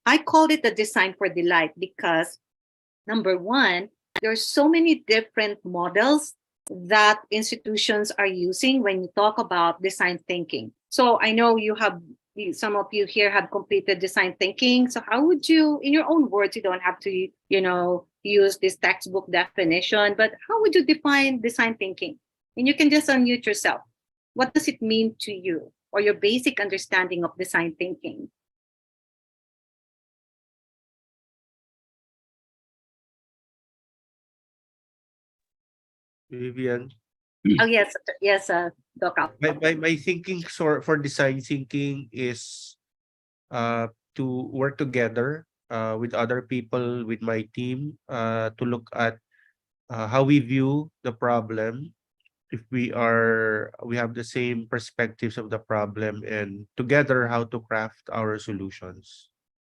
I called it the design for delight because number one, there's so many different models that institutions are using when you talk about design thinking. So I know some of you here have completed design thinking. So how would you, in your own words, you don't have to, use this textbook definition, but how would you define design thinking? And you can just unmute yourself. What does it mean to you, or your basic understanding of design thinking? Vivian. Oh, yes, Doc. My thinking for design thinking is to work together with other people, with my team, to look at how we view the problem, if we have the same perspectives of the problem, and together how to craft our solutions.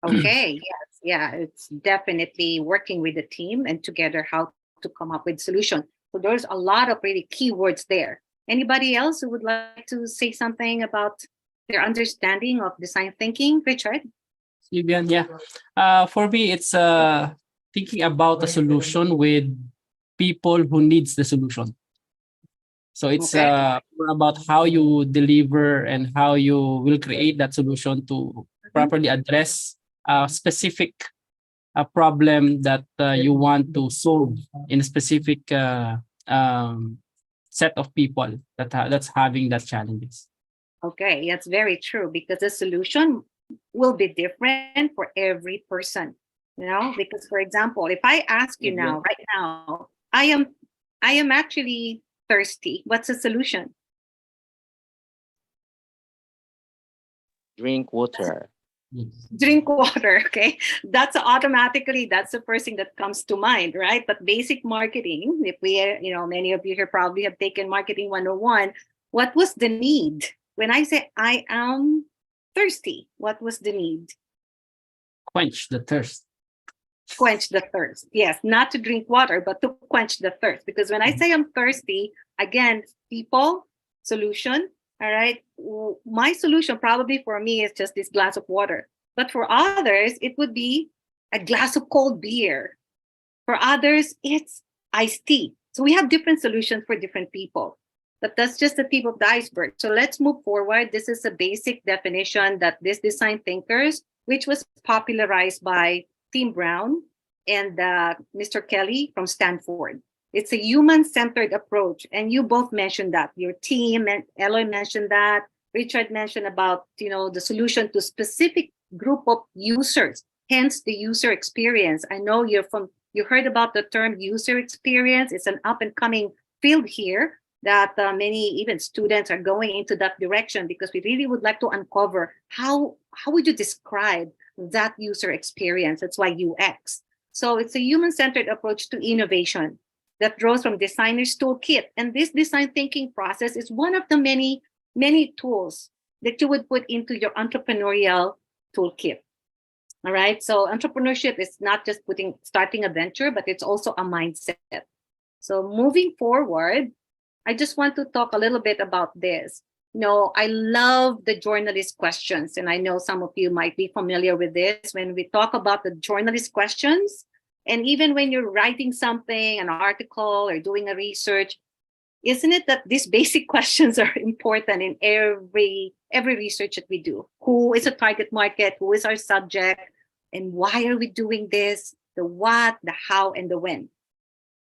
Okay, yes, yeah, it's definitely working with the team and together how to come up with solution. So there's a lot of really keywords there. Anybody else who would like to say something about their understanding of design thinking? Richard? Vivian, yeah. For me, it's thinking about a solution with people who needs the solution. So it's Okay. more about how you deliver and how you will create that solution to properly address a specific problem that you want to solve in a specific set of people that's having that challenges. Okay, that's very true because the solution will be different for every person. Because for example, if I ask you now, right now, I am actually thirsty. What's the solution? Drink water. Drink water. Okay, that's the first thing that comes to mind, right? But basic marketing, if we many of you here probably have taken marketing 101. What was the need when I say I am thirsty? What was the need? Quench the thirst. Quench the thirst. Yes, not to drink water, but to quench the thirst. Because when I say I'm thirsty, again, people, solution. All right. My solution probably for me is just this glass of water. But for others, it would be a glass of cold beer. For others, it's iced tea. So we have different solutions for different people. But that's just the tip of the iceberg. So let's move forward. This is a basic definition that this design thinkers, which was popularized by Tim Brown and Mr. Kelly from Stanford. It's a human-centered approach. And you both mentioned that. Your team, and Eloy mentioned that. Richard mentioned about, the solution to specific group of users, hence the user experience. I know you heard about the term user experience. It's an up-and-coming field here that many even students are going into that direction because we really would like to uncover how would you describe that user experience. That's why UX. So it's a human-centered approach to innovation that draws from designer's toolkit. And this design thinking process is one of the many, many tools that you would put into your entrepreneurial toolkit. All right. So entrepreneurship is not just starting a venture, but it's also a mindset. So moving forward, I just want to talk a little bit about this. I love the journalist questions, and I know some of you might be familiar with this. When we talk about the journalist questions, and even when you're writing something, an article or doing a research, isn't it that these basic questions are important in every research that we do? Who is a target market? Who is our subject? And why are we doing this? The what, the how, and the when.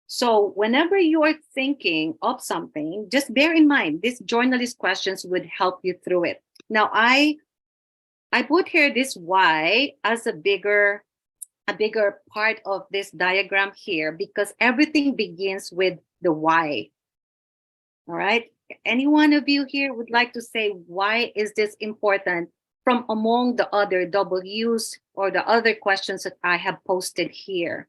So whenever you are thinking of something, just bear in mind, these journalist questions would help you through it. Now, I put here this why as a bigger part of this diagram here, because everything begins with the why. All right. Any one of you here would like to say, why is this important from among the other W's or the other questions that I have posted here?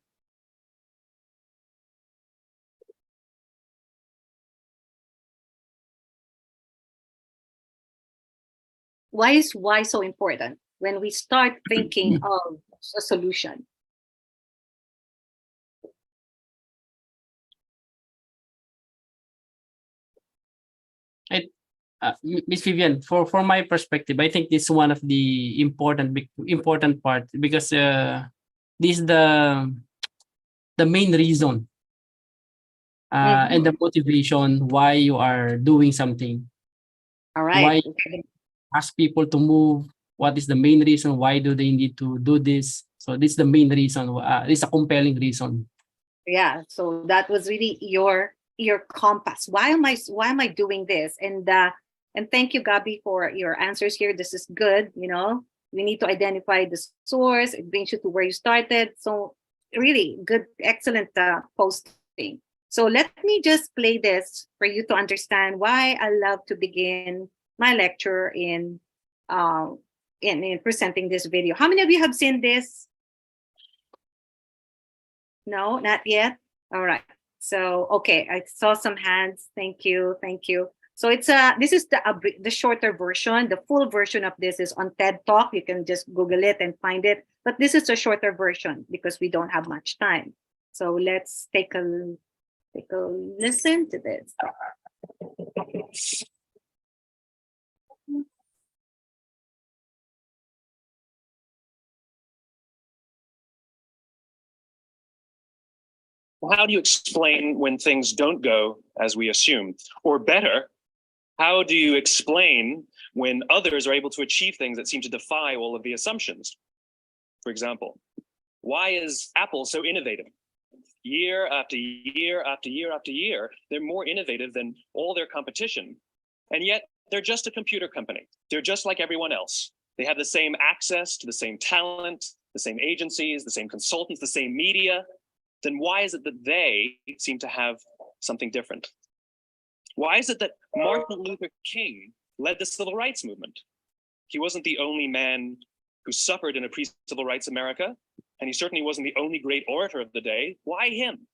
Why is why so important when we start thinking of a solution? Miss Vivian, for my perspective, I think this is one of the important part because this is the main reason and the motivation why you are doing something. All Why right. ask people to move? What is the main reason? Why do they need to do this? So this is the main reason. This is a compelling reason. Yeah, so that was really your compass. Why am I doing this? And thank you, Gabby, for your answers here. This is good. We need to identify the source. It brings you to where you started. So really good, excellent posting. So let me just play this for you to understand why I love to begin my lecture in presenting this video. How many of you have seen this? No, not yet. All right. So, okay, I saw some hands. Thank you. Thank you. So this is the shorter version. The full version of this is on TED Talk. You can just Google it and find it. But this is a shorter version because we don't have much time. So let's take a listen to this. Well, how do you explain when things don't go as we assume? Or better, how do you explain when others are able to achieve things that seem to defy all of the assumptions? For example, why is Apple so innovative? Year after year after year after year, they're more innovative than all their competition. And yet they're just a computer company. They're just like everyone else. They have the same access to the same talent, the same agencies, the same consultants, the same media. Then why is it that they seem to have something different? Why is it that Martin Luther King led the civil rights movement? He wasn't the only man who suffered in a pre-civil rights America, and he certainly wasn't the only great orator of the day. Why him?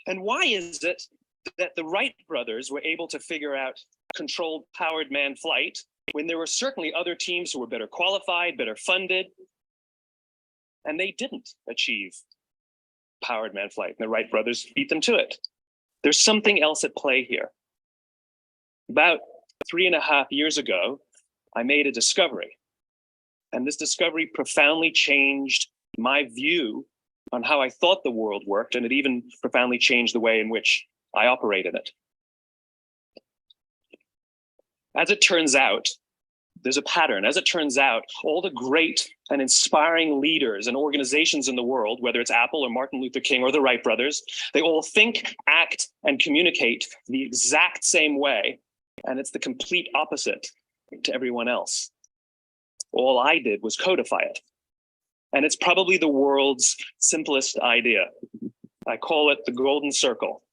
And why is it that the Wright brothers were able to figure out controlled powered manned flight when there were certainly other teams who were better qualified, better funded, and they didn't achieve powered manned flight, and the Wright brothers beat them to it? There's something else at play here. About 3.5 years ago, I made a discovery, and this discovery profoundly changed my view on how I thought the world worked, and it even profoundly changed the way in which I operate in it. As it turns out, there's a pattern. As it turns out, all the great and inspiring leaders and organizations in the world, whether it's Apple or Martin Luther King or the Wright brothers, they all think, act, and communicate the exact same way, and it's the complete opposite to everyone else. All I did was codify it. And it's probably the world's simplest idea. I call it the golden circle.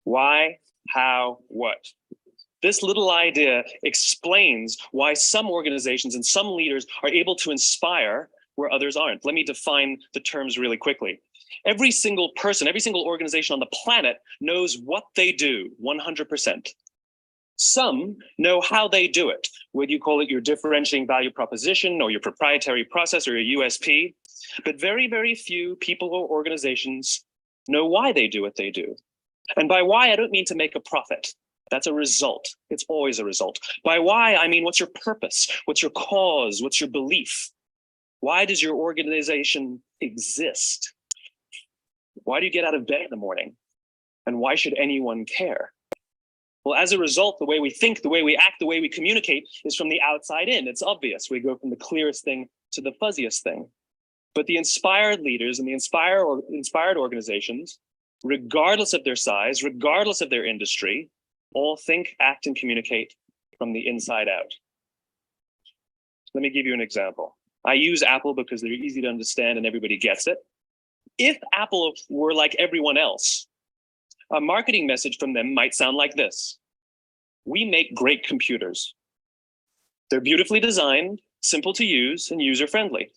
Why, how, what? This little idea explains why some organizations and some leaders are able to inspire where others aren't. Let me define the terms really quickly. Every single person, every single organization on the planet knows what they do 100%. Some know how they do it, whether you call it your differentiating value proposition or your proprietary process or your USP. But very, very few people or organizations know why they do what they do. And by why, I don't mean to make a profit. That's a result. It's always a result. By why, I mean, what's your purpose? What's your cause? What's your belief? Why does your organization exist? Why do you get out of bed in the morning? And why should anyone care? Well, as a result, the way we think, the way we act, the way we communicate is from the outside in. It's obvious. We go from the clearest thing to the fuzziest thing. But the inspired leaders and the inspired organizations, regardless of their size, regardless of their industry, all think, act, and communicate from the inside out. Let me give you an example. I use Apple because they're easy to understand and everybody gets it. If Apple were like everyone else, a marketing message from them might sound like this. We make great computers. They're beautifully designed, simple to use, and user-friendly.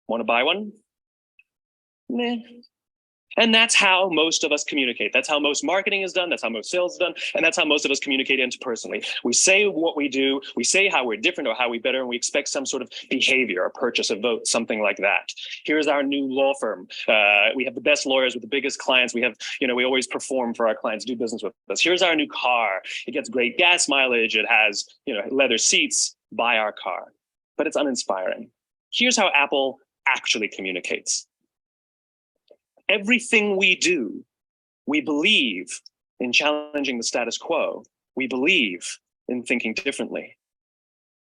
Want to buy one? Meh. And that's how most of us communicate. That's how most marketing is done. That's how most sales is done. And that's how most of us communicate interpersonally. We say what we do. We say how we're different or how we better, and we expect some sort of behavior, a purchase, a vote, something like that. Here's our new law firm. We have the best lawyers with the biggest clients. We have, we always perform for our clients, do business with us. Here's our new car. It gets great gas mileage. It has, leather seats. Buy our car. But it's uninspiring. Here's how Apple actually communicates. Everything we do, we believe in challenging the status quo. We believe in thinking differently.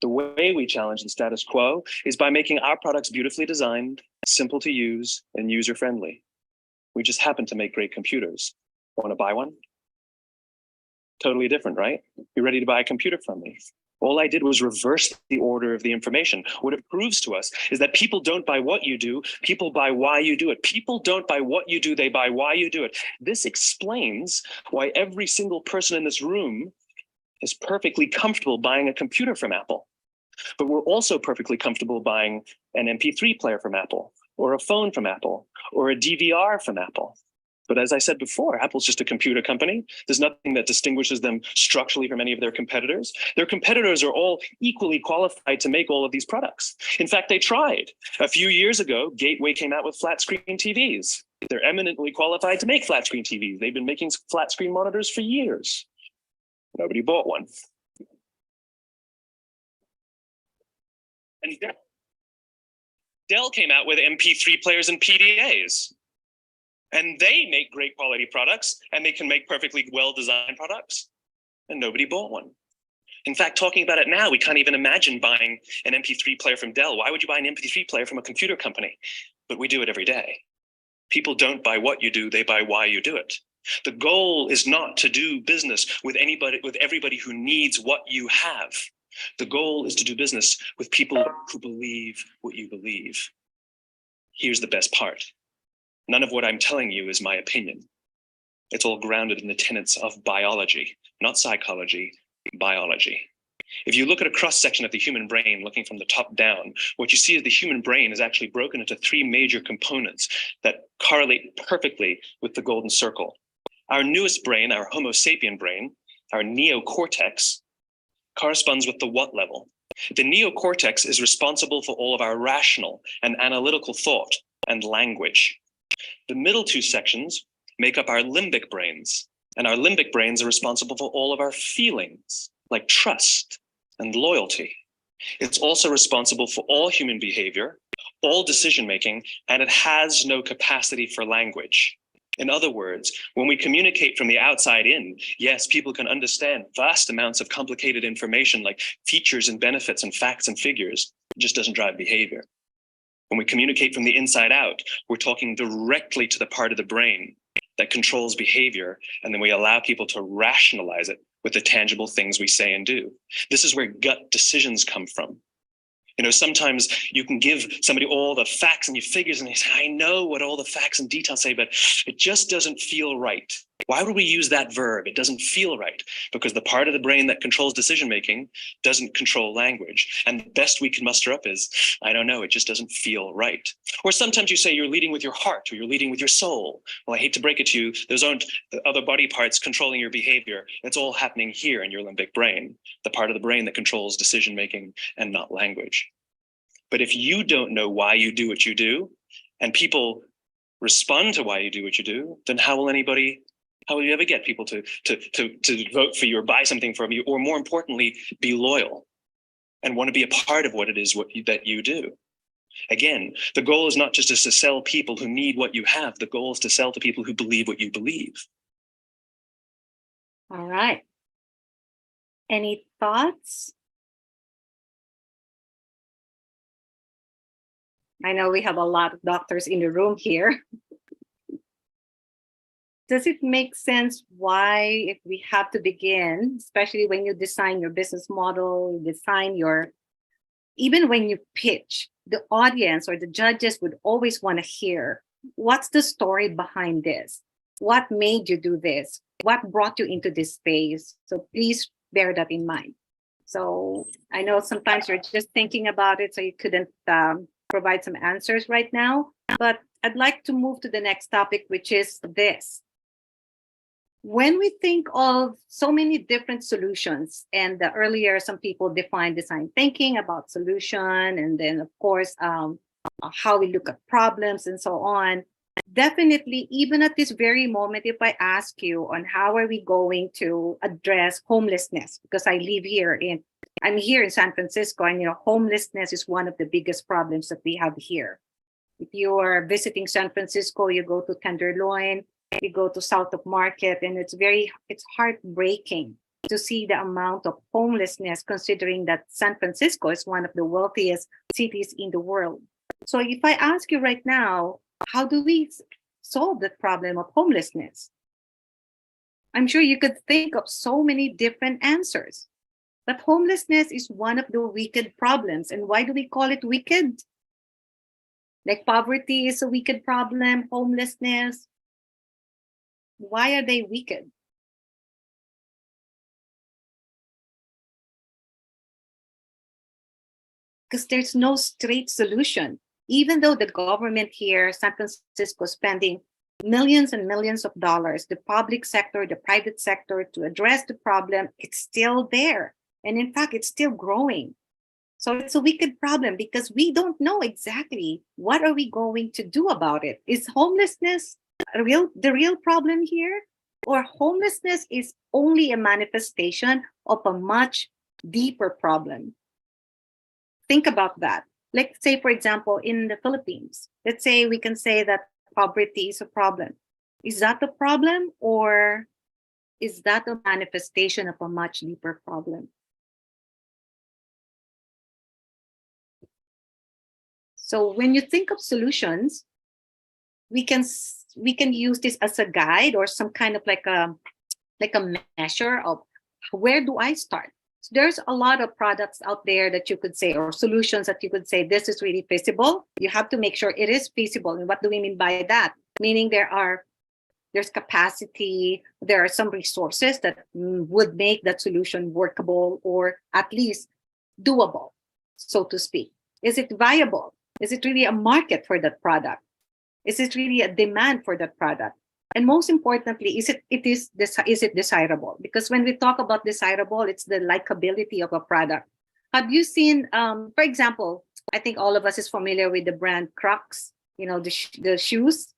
The way we challenge the status quo is by making our products beautifully designed, simple to use, and user-friendly. We just happen to make great computers. Want to buy one? Totally different, right? You're ready to buy a computer from me. All I did was reverse the order of the information. What it proves to us is that people don't buy what you do, people buy why you do it. People don't buy what you do, they buy why you do it. This explains why every single person in this room is perfectly comfortable buying a computer from Apple. But we're also perfectly comfortable buying an MP3 player from Apple, or a phone from Apple, or a DVR from Apple. But as I said before, Apple's just a computer company. There's nothing that distinguishes them structurally from any of their competitors. Their competitors are all equally qualified to make all of these products. In fact, they tried. A few years ago, Gateway came out with flat screen TVs. They're eminently qualified to make flat screen TVs. They've been making flat screen monitors for years. Nobody bought one. And Dell came out with MP3 players and PDAs. And they make great quality products, and they can make perfectly well-designed products, and nobody bought one. In fact, talking about it now, we can't even imagine buying an MP3 player from Dell. Why would you buy an MP3 player from a computer company? But we do it every day. People don't buy what you do, they buy why you do it. The goal is not to do business with everybody who needs what you have. The goal is to do business with people who believe what you believe. Here's the best part. None of what I'm telling you is my opinion. It's all grounded in the tenets of biology, not psychology, biology. If you look at a cross-section of the human brain, looking from the top down, what you see is the human brain is actually broken into three major components that correlate perfectly with the golden circle. Our newest brain, our Homo sapien brain, our neocortex, corresponds with the what level. The neocortex is responsible for all of our rational and analytical thought and language. The middle two sections make up our limbic brains, and our limbic brains are responsible for all of our feelings, like trust and loyalty. It's also responsible for all human behavior, all decision-making, and it has no capacity for language. In other words, when we communicate from the outside in, yes, people can understand vast amounts of complicated information like features and benefits and facts and figures. It just doesn't drive behavior. When we communicate from the inside out, we're talking directly to the part of the brain that controls behavior, and then we allow people to rationalize it with the tangible things we say and do. This is where gut decisions come from. Sometimes you can give somebody all the facts and your figures and they say, I know what all the facts and details say, but it just doesn't feel right. Why would we use that verb? It doesn't feel right because the part of the brain that controls decision-making doesn't control language. And the best we can muster up is, I don't know, it just doesn't feel right. Or sometimes you say you're leading with your heart or you're leading with your soul. Well, I hate to break it to you, those aren't the other body parts controlling your behavior. It's all happening here in your limbic brain, the part of the brain that controls decision-making and not language. But if you don't know why you do what you do, and people respond to why you do what you do, then how will you ever get people to vote for you or buy something from you, or more importantly, be loyal and want to be a part of what it is that you do? Again, the goal is not just to sell people who need what you have. The goal is to sell to people who believe what you believe. All right. Any thoughts? I know we have a lot of doctors in the room here. Does it make sense why, if we have to begin, especially when you design your business model, even when you pitch, the audience or the judges would always want to hear, what's the story behind this? What made you do this? What brought you into this space? So please bear that in mind. So I know sometimes you're just thinking about it, so you couldn't provide some answers right now, but I'd like to move to the next topic, which is this. When we think of so many different solutions, and earlier some people defined design thinking about solution, and then of course how we look at problems and so on. Definitely, even at this very moment, if I ask you on how are we going to address homelessness, because I'm here in San Francisco, and homelessness is one of the biggest problems that we have here. If you are visiting San Francisco, you go to Tenderloin, you go to South of Market, and it's heartbreaking to see the amount of homelessness, considering that San Francisco is one of the wealthiest cities in the world. So if I ask you right now, how do we solve the problem of homelessness? I'm sure you could think of so many different answers. But homelessness is one of the wicked problems. And why do we call it wicked? Like poverty is a wicked problem, homelessness. Why are they wicked? Because there's no straight solution. Even though the government here, San Francisco, spending millions and millions of dollars, the public sector, the private sector, to address the problem, it's still there. And in fact, it's still growing. So it's a wicked problem because we don't know exactly what are we going to do about it. Is homelessness the real problem here? Or homelessness is only a manifestation of a much deeper problem? Think about that. Let's say, for example, in the Philippines, let's say we can say that poverty is a problem. Is that the problem, or is that a manifestation of a much deeper problem? So when you think of solutions, we can use this as a guide or some kind of like a measure of where do I start? So there's a lot of products out there that you could say, or solutions that you could say, this is really feasible. You have to make sure it is feasible. And what do we mean by that? Meaning there's capacity, there are some resources that would make that solution workable or at least doable, so to speak. Is it viable? Is it really a market for that product? Is it really a demand for that product? And most importantly, is it desirable? Because when we talk about desirable, it's the likability of a product. Have you seen, for example, I think all of us is familiar with the brand Crocs, the shoes,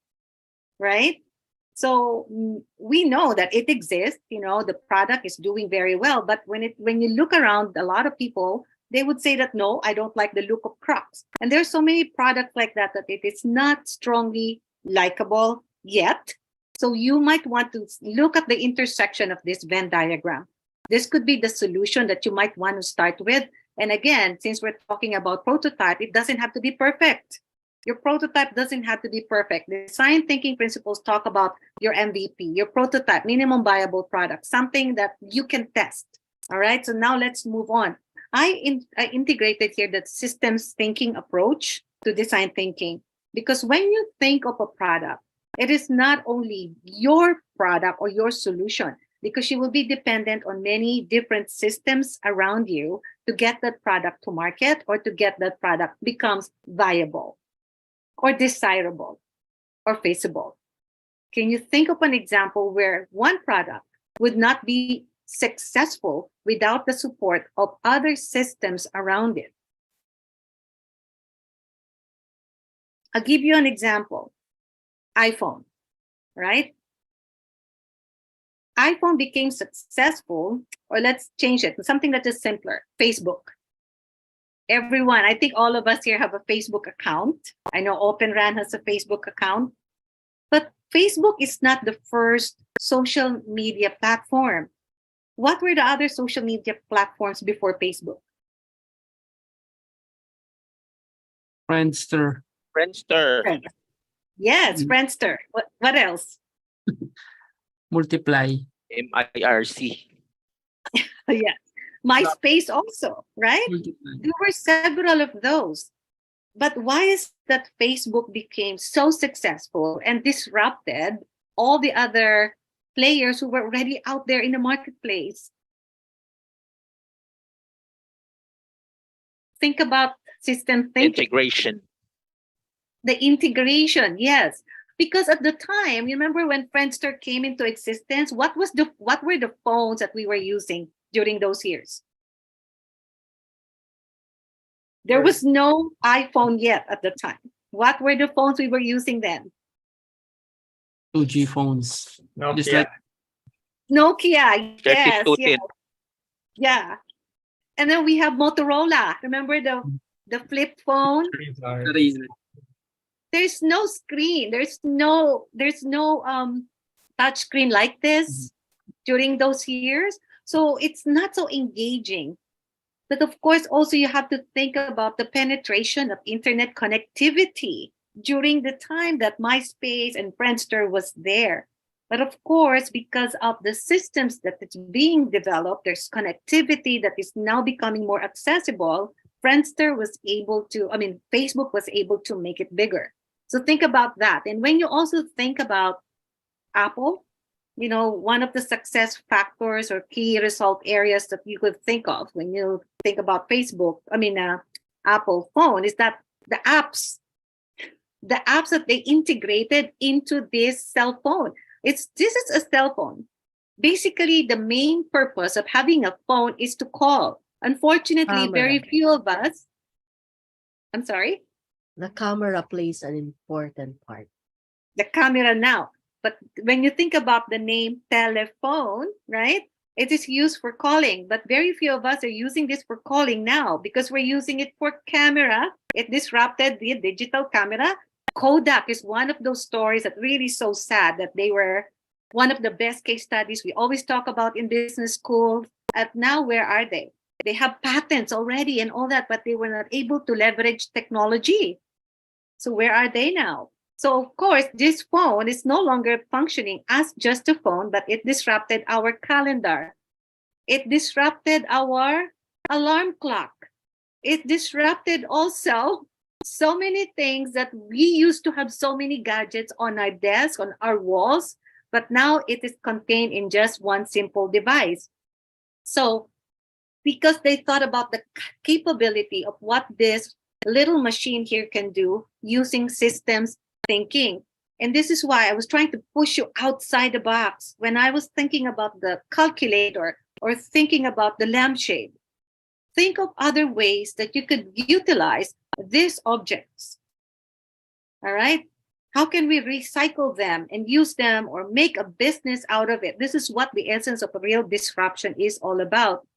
right? So we know that it exists, the product is doing very well. But when you look around, a lot of people, they would say that, no, I don't like the look of Crocs. And there's so many products like that it is not strongly likable yet. So you might want to look at the intersection of this Venn diagram. This could be the solution that you might want to start with. And again, since we're talking about prototype, it doesn't have to be perfect. Your prototype doesn't have to be perfect. The design thinking principles talk about your MVP, your prototype, minimum viable product, something that you can test. All right, so now let's move on. I integrated here that systems thinking approach to design thinking, because when you think of a product, it is not only your product or your solution, because you will be dependent on many different systems around you to get that product to market or to get that product becomes viable or desirable or feasible. Can you think of an example where one product would not be successful without the support of other systems around it? I'll give you an example. iPhone, right? iPhone became successful, or let's change it to something that is simpler, Facebook. Everyone, I think all of us here have a Facebook account. I know OpenRAN has a Facebook account, but Facebook is not the first social media platform. What were the other social media platforms before Facebook? Friendster. Yes, Friendster. What else? Multiply. MIRC. Yes. MySpace also, right? Multiply. There were several of those. But why is that Facebook became so successful and disrupted all the other players who were already out there in the marketplace? Think about system thinking. Integration. The integration, yes. Because at the time, you remember when Friendster came into existence, what were the phones that we were using during those years? There was no iPhone yet at the time. What were the phones we were using then? 2G phones. Just Nokia. like Nokia, yes, 32 yes, yeah. And then we have Motorola. Remember the flip phone? Razr. There's no screen. There's no touch screen like this during those years. So it's not so engaging. But of course, also you have to think about the penetration of internet connectivity during the time that MySpace and Friendster was there. But of course, because of the systems that it's being developed, there's connectivity that is now becoming more accessible. Friendster was able to, Facebook was able to make it bigger. So think about that. And when you also think about Apple, one of the success factors or key result areas that you could think of when you think about Apple phone is that the apps that they integrated into this cell phone. This is a cell phone. Basically, the main purpose of having a phone is to call. Unfortunately, very few of us. I'm sorry? The camera plays an important part. The camera now. But when you think about the name telephone, right? It is used for calling, but very few of us are using this for calling now because we're using it for camera. It disrupted the digital camera. Kodak is one of those stories that really so sad that they were one of the best case studies we always talk about in business school. And now where are they? They have patents already and all that, but they were not able to leverage technology. So where are they now? So of course, this phone is no longer functioning as just a phone, but it disrupted our calendar. It disrupted our alarm clock. It disrupted also so many things that we used to have so many gadgets on our desk, on our walls, but now it is contained in just one simple device. So because they thought about the capability of what this little machine here can do using systems thinking. And this is why I was trying to push you outside the box when I was thinking about the calculator or thinking about the lampshade. Think of other ways that you could utilize these objects. All right? How can we recycle them and use them or make a business out of it? This is what the essence of a real disruption is all about.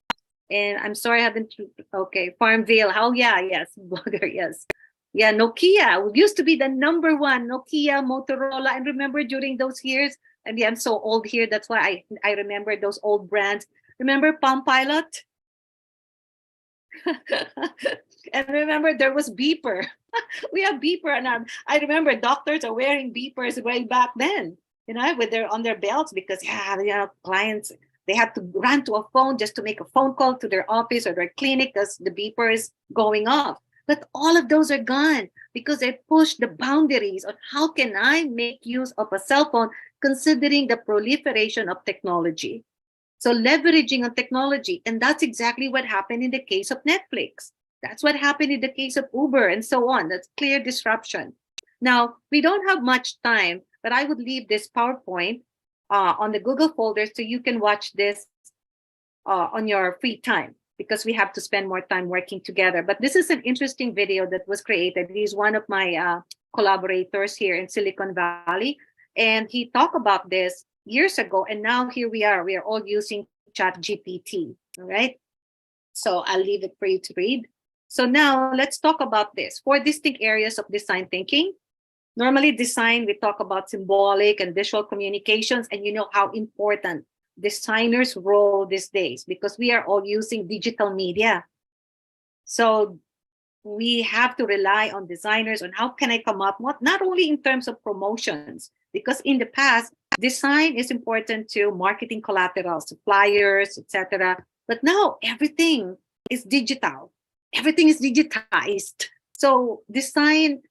And I'm sorry I haven't, okay, Farmville, yes, Blogger, yes. Yeah, Nokia used to be the number one, Nokia, Motorola. And remember during those years, and yeah, I'm so old here, that's why I remember those old brands. Remember Palm Pilot? And remember there was Beeper. We have Beeper, and I remember doctors are wearing Beepers way back then, with on their belts because clients, they had to run to a phone just to make a phone call to their office or their clinic because the beeper is going off. But all of those are gone because they push the boundaries on how can I make use of a cell phone considering the proliferation of technology. So leveraging on technology, and that's exactly what happened in the case of Netflix. That's what happened in the case of Uber and so on. That's clear disruption. Now, we don't have much time, but I would leave this PowerPoint on the Google folder so you can watch this on your free time because we have to spend more time working together. But this is an interesting video that was created. He's one of my collaborators here in Silicon Valley. And he talked about this years ago. And now here we are all using ChatGPT, all right? So I'll leave it for you to read. So now let's talk about this. 4 distinct areas of design thinking. Normally design, we talk about symbolic and visual communications, and you know how important designers' role these days because we are all using digital media. So we have to rely on designers on how can I come up, not only in terms of promotions, because in the past, design is important to marketing collateral, suppliers, etc. But now everything is digital. Everything is digitized. So design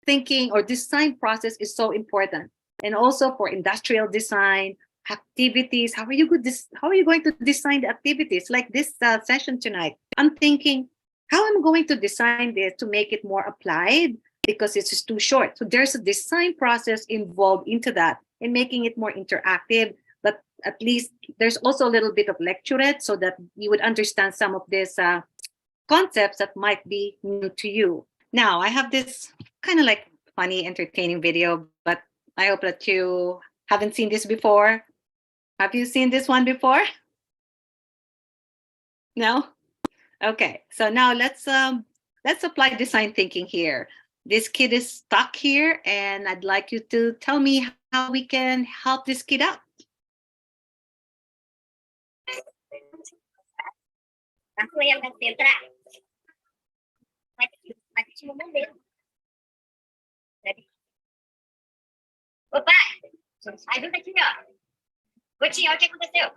thinking or design process is so important. And also for industrial design, activities, how are you going to design the activities like this session tonight? I'm thinking, how am I going to design this to make it more applied because it's just too short. So there's a design process involved into that and making it more interactive. But at least there's also a little bit of lecturette so that you would understand some of these concepts that might be new to you. Now, I have this kind of like funny, entertaining video, but I hope that you haven't seen this before. Have you seen this one before? No? Okay, so now let's apply design thinking here. This kid is stuck here, and I'd like you to tell me how we can help this kid out. Ako yung nagtitra. Opa! Aí não tá aqui, ó. Gutinho, o que aconteceu?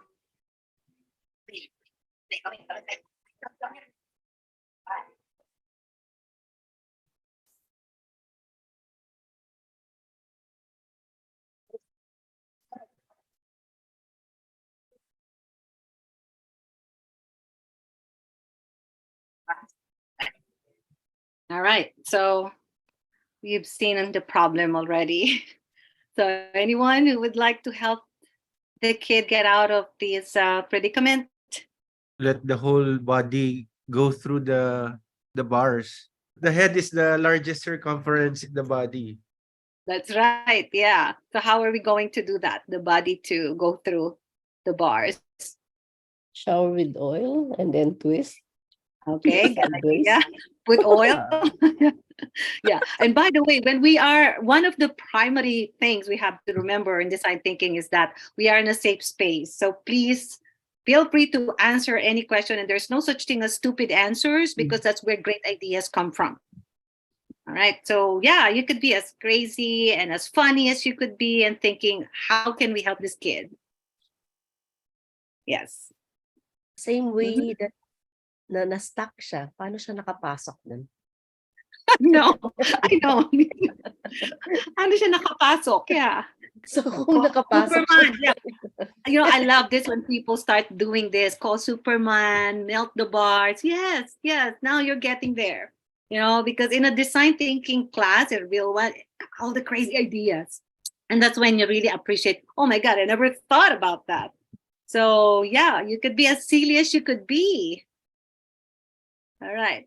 All right, so you've seen the problem already. So anyone who would like to help the kid get out of this predicament? Let the whole body go through the bars. The head is the largest circumference in the body. That's right, yeah. So how are we going to do that? The body to go through the bars. Shower with oil and then twist. Okay, good Sideways. idea. With oil. Yeah. And by the way, one of the primary things we have to remember in design thinking is that we are in a safe space. So please feel free to answer any question. And there's no such thing as stupid answers because that's where great ideas come from. All right. So yeah, you could be as crazy and as funny as you could be and thinking, how can we help this kid? Yes. Same way that na-stuck siya. Paano siya nakapasok dun? No, I know. Ano siya nakapasok? Yeah. So kung nakapasok siya, Superman, yeah. You know, I love this when people start doing this. Call Superman, melt the bars. Yes, yes. Now you're getting there. You know, because in a design thinking class, it will want all the crazy ideas. And that's when you really appreciate, oh my God, I never thought about that. So yeah, you could be as silly as you could be. All right.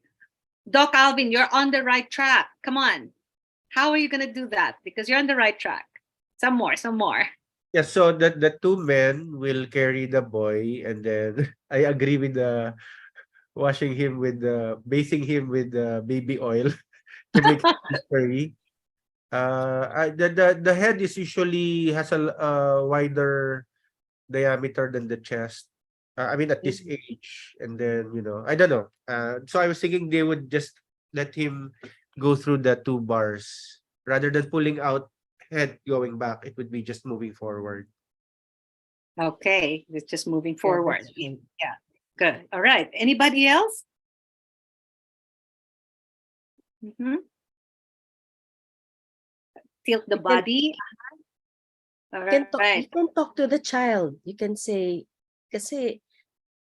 Doc Alvin, you're on the right track. Come on. How are you going to do that? Because you're on the right track. Some more. Yeah, so the two men will carry the boy, and then I agree with the washing him with bathing him with baby oil to make it furry. The head is usually has a wider diameter than the chest. I mean, at this age, and then I don't know. So I was thinking they would just let him go through the two bars rather than pulling out head going back. It would be just moving forward. Okay. It's just moving Yeah, forward. that's true. Yeah. Good. All right. Anybody else? Mhm. Tilt the You can- body. All you can right. talk to the child. You can say, kasi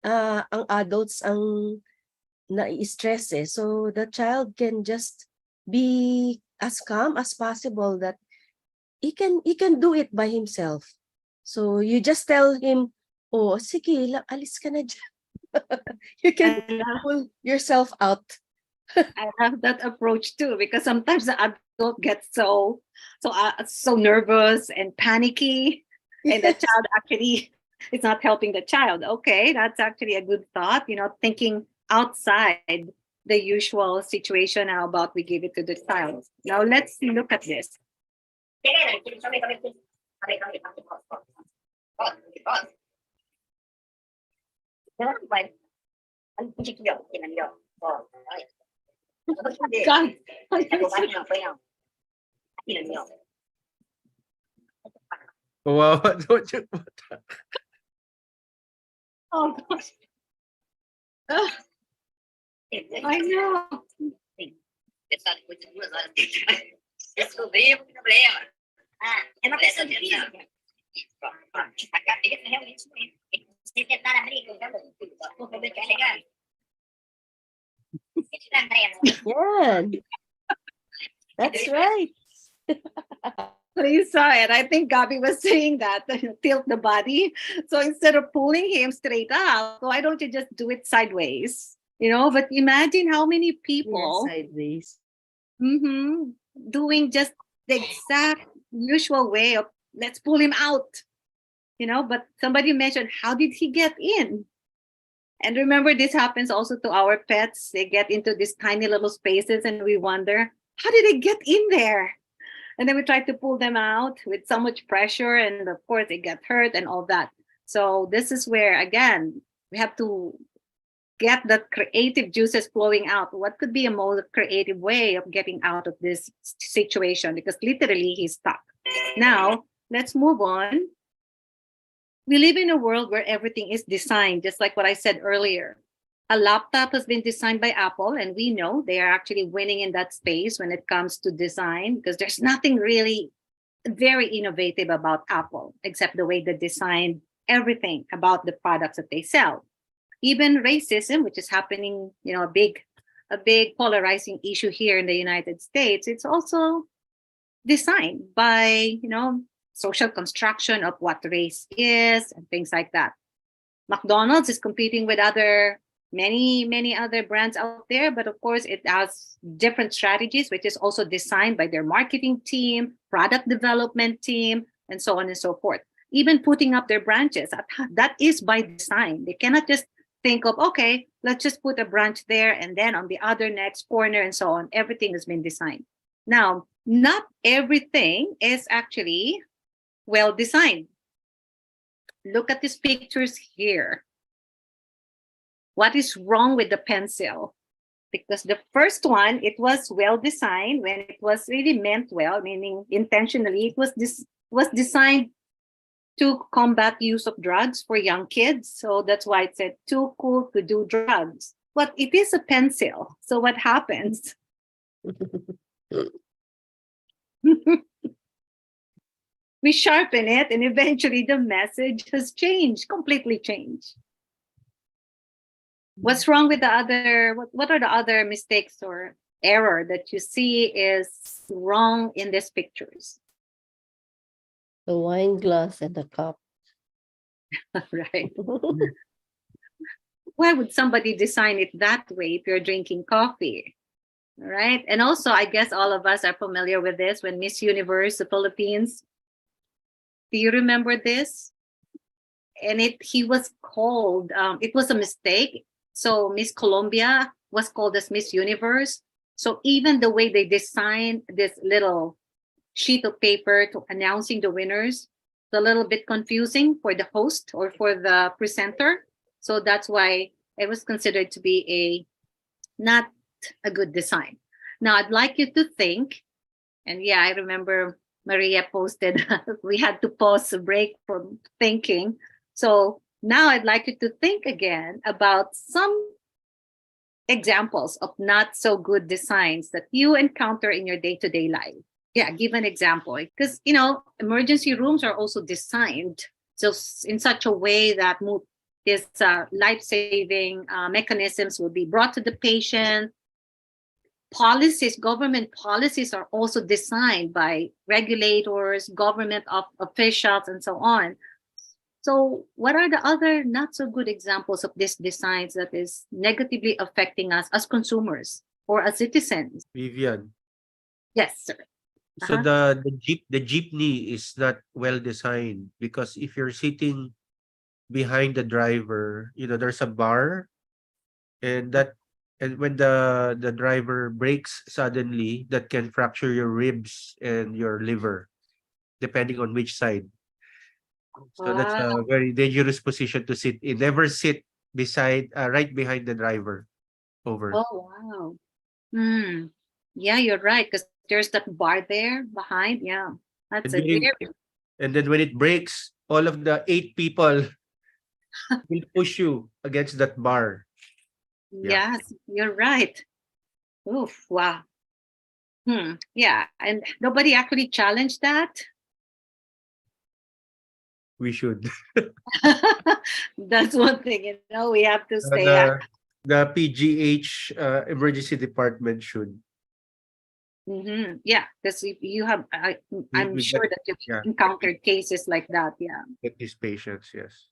ang adults ang nai-stress eh. So the child can just be as calm as possible that he can do it by himself. So you just tell him, oh, sige, alis ka na dyan. You can I love, pull yourself out. I love that approach too, because sometimes the adult gets so nervous and panicky, and the child actually is not helping the child. Okay, that's actually a good thought. Thinking outside the usual situation. How about we give it to the child? Now let's look at this. God, Wow, don't you? oh gosh, Ugh, I know. Descobri o problema. É uma pessoa difícil. A cabeça realmente doente. Se tentar abrir, o bebê carregando. Se tiver pressa, Yan. That's right. So you saw it. I think Gabi was saying that tilt the body. So instead of pulling him straight up, why don't you just do it sideways? You know, but imagine how many people Sideways. doing just the exact usual way of let's pull him out. You know, but somebody mentioned, how did he get in? And remember, this happens also to our pets. They get into these tiny little spaces and we wonder, how did they get in there? And then we try to pull them out with so much pressure. And of course, they get hurt and all that. So this is where, again, we have to get the creative juices flowing out. What could be a more creative way of getting out of this situation? Because literally, he's stuck. Now, let's move on. We live in a world where everything is designed, just like what I said earlier. A laptop has been designed by Apple, and we know they are actually winning in that space when it comes to design, because there's nothing really very innovative about Apple, except the way they design everything about the products that they sell. Even racism, which is happening, you know, a big polarizing issue here in the United States, it's also designed by, you know, social construction of what race is and things like that. McDonald's is competing with many other brands out there, but of course it has different strategies, which is also designed by their marketing team, product development team, and so on and so forth. Even putting up their branches, that is by design. They cannot just think of, okay, let's just put a branch there and then on the other next corner and so on. Everything has been designed. Now, not everything is actually well designed. Look at these pictures here. What is wrong with the pencil? Because the first one, it was well designed when it was really meant well, meaning intentionally. It was designed to combat use of drugs for young kids. So that's why it said too cool to do drugs. But it is a pencil. So what happens? We sharpen it, and eventually the message has changed, completely changed. What's wrong with the other? What are the other mistakes or error that you see is wrong in these pictures? The wine glass and the cup. Right. Why would somebody design it that way if you're drinking coffee? Right. And also, I guess all of us are familiar with this when Miss Universe, the Philippines. Do you remember this? And he was called, it was a mistake. So Miss Colombia was called as Miss Universe. So even the way they designed this little sheet of paper to announcing the winners, it's a little bit confusing for the host or for the presenter. So that's why it was considered to be not a good design. Now I'd like you to think, and yeah, I remember Maria posted, we had to pause a break from thinking. So now I'd like you to think again about some examples of not so good designs that you encounter in your day-to-day life. Yeah, give an example. Because, you know, emergency rooms are also designed so in such a way that these life-saving mechanisms will be brought to the patient. Policies, government policies are also designed by regulators, government officials, and so on. So what are the other not so good examples of these designs that is negatively affecting us as consumers or as citizens? Vivian. Yes, sir. So the jeepney is not well designed because if you're sitting behind the driver, you know, there's a bar, and when the driver brakes suddenly, that can fracture your ribs and your liver, depending on which side. So that's a very dangerous position to sit in. Never sit right behind the driver. Over. Oh, wow. Yeah, you're right. Because there's that bar there behind. Yeah, that's a And very And then when it breaks, all of the 8 people will push you against that bar. Yeah. yes, you're right. Oof, wow. Yeah, and nobody actually challenged that. We should. That's one thing, you know, we have to stay The PGH emergency department should. Yeah, because you have, I'm we sure get- that you've yeah. encountered cases like that. Yeah. Get these patients, yes.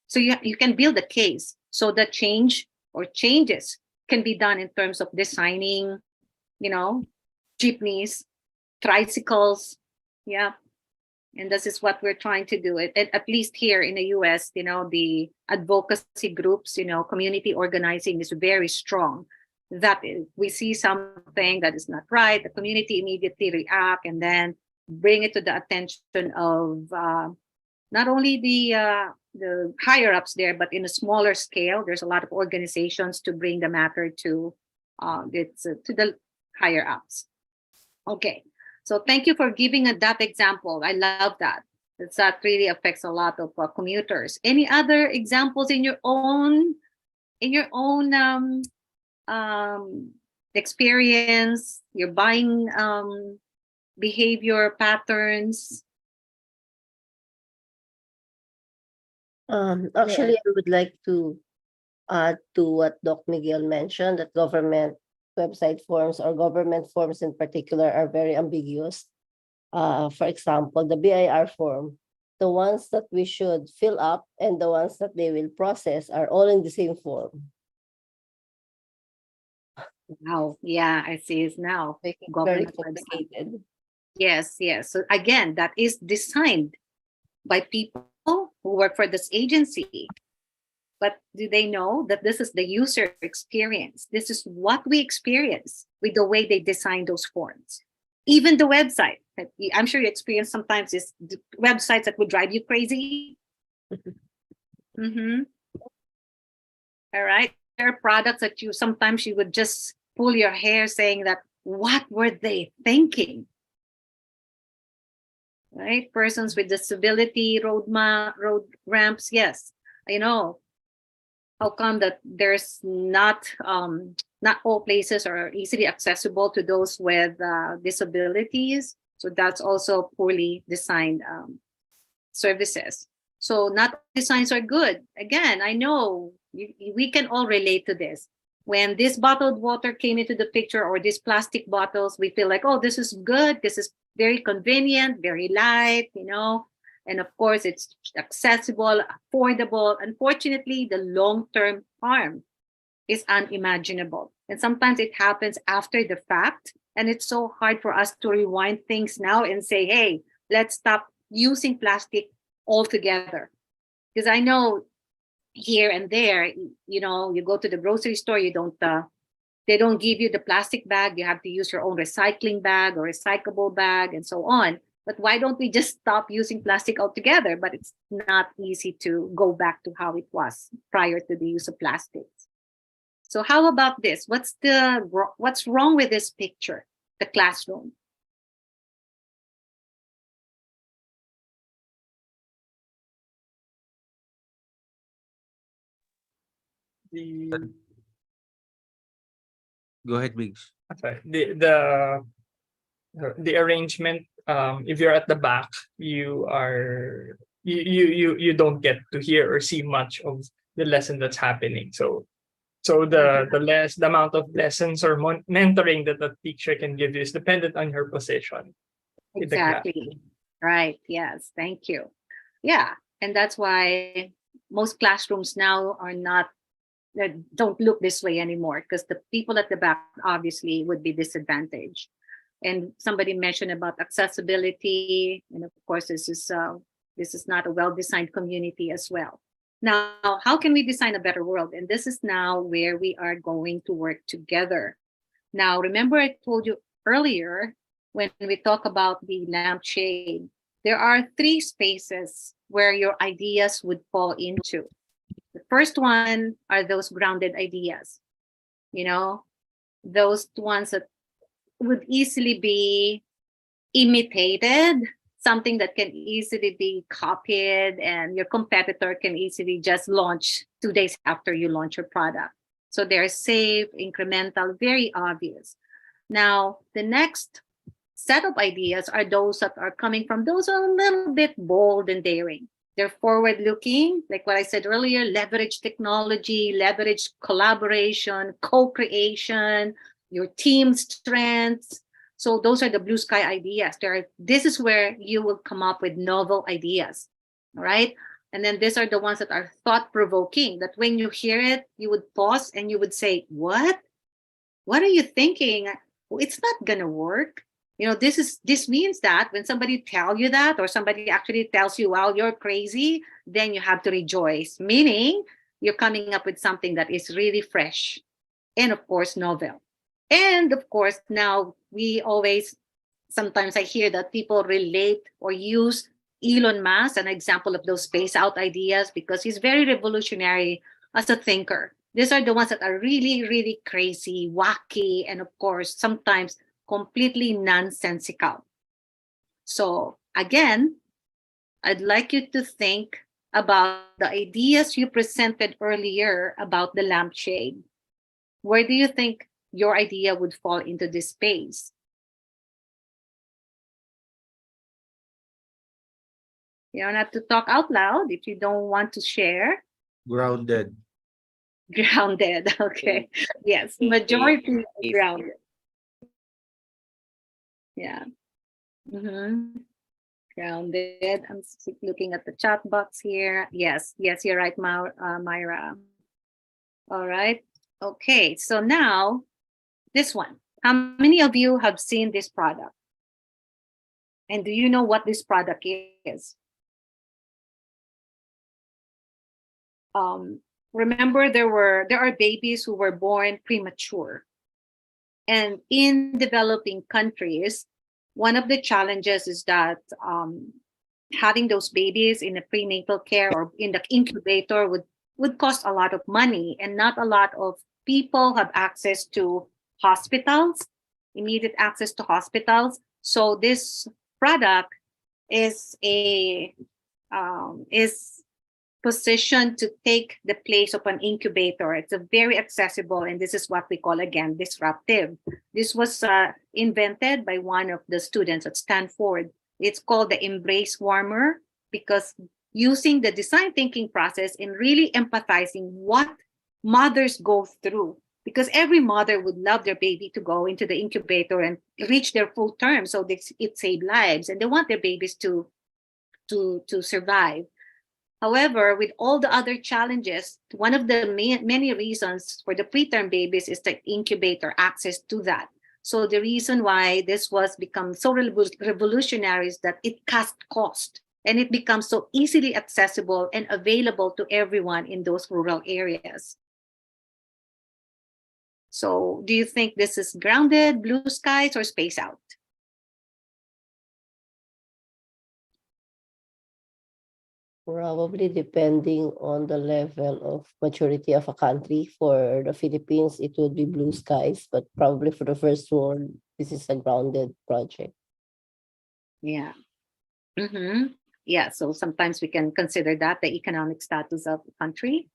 So you can build a case so the change or changes can be done in terms of designing, jeepneys, tricycles. Yeah. And this is what we're trying to do. At least here in the US, the advocacy groups, community organizing is very strong. That is, we see something that is not right, the community immediately react and then bring it to the attention of not only the higher ups there, but in a smaller scale. There's a lot of organizations to bring the matter to the higher ups. Okay, so thank you for giving that example. I love that. That really affects a lot of commuters. Any other examples in your own experience, your buying behavior patterns? Actually, I would like to add to what Doc Miguel mentioned, that government website forms or government forms in particular are very ambiguous. For example, the BIR form, the ones that we should fill up and the ones that they will process are all in the same form. Wow, yeah, I see it now. Making it very Government website. complicated. Yes, yes. So again, that is designed by people who work for this agency. But do they know that this is the user experience? This is what we experience with the way they design those forms. Even the website, I'm sure you experience sometimes is the websites that would drive you crazy. All right. There are products that sometimes you would just pull your hair saying that, what were they thinking? Right? Persons with disability, road ramps, yes. How come that there's not all places are easily accessible to those with disabilities? So that's also poorly designed services. So not all designs are good. Again, I know we can all relate to this. When this bottled water came into the picture, or these plastic bottles, we feel like, oh, this is good. This is very convenient, very light, and of course it's accessible, affordable. Unfortunately, the long-term harm is unimaginable. And sometimes it happens after the fact. And it's so hard for us to rewind things now and say, hey, let's stop using plastic altogether. Because I know here and there, you go to the grocery store, they don't give you the plastic bag. You have to use your own recycling bag or recyclable bag and so on. But why don't we just stop using plastic altogether? But it's not easy to go back to how it was prior to the use of plastics. So how about this? What's wrong with this picture, the classroom? Go ahead, Migs. Sorry, the arrangement, if you're at the back, you don't get to hear or see much of the lesson that's happening. So the amount of lessons or mentoring that the teacher can give you is dependent on her position in the class. Exactly. Right. Yes. Thank you. Yeah. And that's why most classrooms now don't look this way anymore, because the people at the back obviously would be disadvantaged. And somebody mentioned about accessibility, and of course this is not a well-designed community as well. Now, how can we design a better world? And this is now where we are going to work together. Now, remember I told you earlier when we talk about the lampshade, there are 3 spaces where your ideas would fall into. The first one are those grounded ideas, those ones that would easily be imitated, something that can easily be copied, and your competitor can easily just launch 2 days after you launch your product. So they're safe, incremental, very obvious. Now, the next set of ideas are those that are coming from those are a little bit bold and daring. They're forward-looking, like what I said earlier, leverage technology, leverage collaboration, co-creation, your team strengths, So those are the blue sky ideas. This is where you will come up with novel ideas. All right. And then these are the ones that are thought provoking, that when you hear it, you would pause and you would say, what? What are you thinking? Well, it's not going to work. You know, this means that when somebody tell you that, or somebody actually tells you, wow, you're crazy, then you have to rejoice, meaning you're coming up with something that is really fresh and, of course, novel. And, of course, now sometimes I hear that people relate or use Elon Musk, an example of those space out ideas, because he's very revolutionary as a thinker. These are the ones that are really, really crazy, wacky, and of course, sometimes completely nonsensical. So again, I'd like you to think about the ideas you presented earlier about the lampshade. Where do you think your idea would fall into this space? You don't have to talk out loud if you don't want to share. Grounded. Grounded, okay. Yes, majority grounded. Yeah. Grounded. I'm looking at the chat box here. Yes, you're right, Myra. All right. Okay, so now this one. How many of you have seen this product? And do you know what this product is? Remember, there are babies who were born premature. And in developing countries, one of the challenges is that having those babies in a prenatal care or in the incubator would cost a lot of money, and not a lot of people have access to hospitals, immediate access to hospitals. So this product is positioned to take the place of an incubator. It's a very accessible, and this is what we call, again, disruptive. This was invented by one of the students at Stanford. It's called the Embrace Warmer, because using the design thinking process and really empathizing what mothers go through, because every mother would love their baby to go into the incubator and reach their full term, so it saves lives, and they want their babies to survive. However, with all the other challenges, one of the many reasons for the preterm babies is the incubator access to that. So the reason why this was become so revolutionary is that it cuts cost, and it becomes so easily accessible and available to everyone in those rural areas. So do you think this is grounded, blue skies, or space out? Probably depending on the level of maturity of a country. For the Philippines, it would be blue skies, but probably for the first world, this is a grounded project. Yeah. Yeah, so sometimes we can consider that the economic status of the country.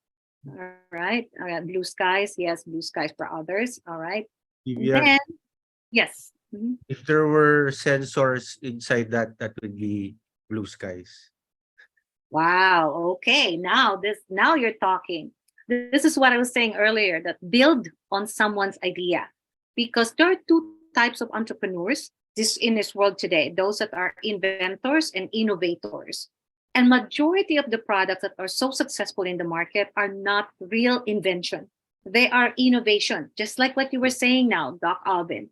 All right. Blue skies. Yes, blue skies for others. All right. Vivian, Then, yes. if there were sensors inside that would be blue skies. Wow. Okay. Now you're talking. This is what I was saying earlier, that build on someone's idea, because there are two types of entrepreneurs in this world today, those that are inventors and innovators. And majority of the products that are so successful in the market are not real invention. They are innovation, just like what you were saying now, Doc Alvin.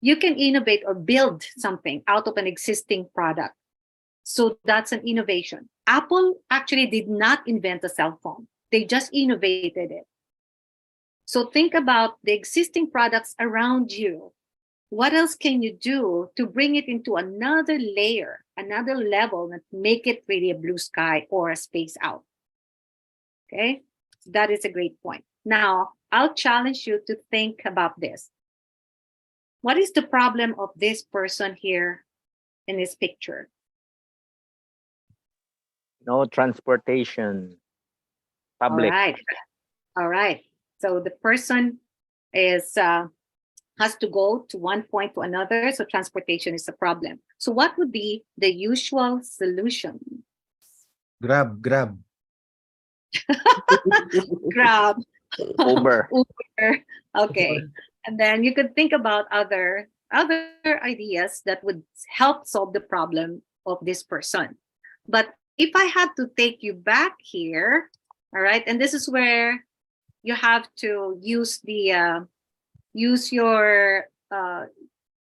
You can innovate or build something out of an existing product. So that's an innovation. Apple actually did not invent a cell phone. They just innovated it. So think about the existing products around you. What else can you do to bring it into another layer, another level, that make it really a blue sky or a space out? Okay, that is a great point. Now, I'll challenge you to think about this. What is the problem of this person here in this picture? No transportation. Public. All right. So the person is has to go to one point to another, so transportation is a problem. So what would be the usual solution? Grab. Grab. Uber. Uber. Okay. And then you could think about other other ideas that would help solve the problem of this person. But if I have to take you back here, all right, and this is where you have to use the use your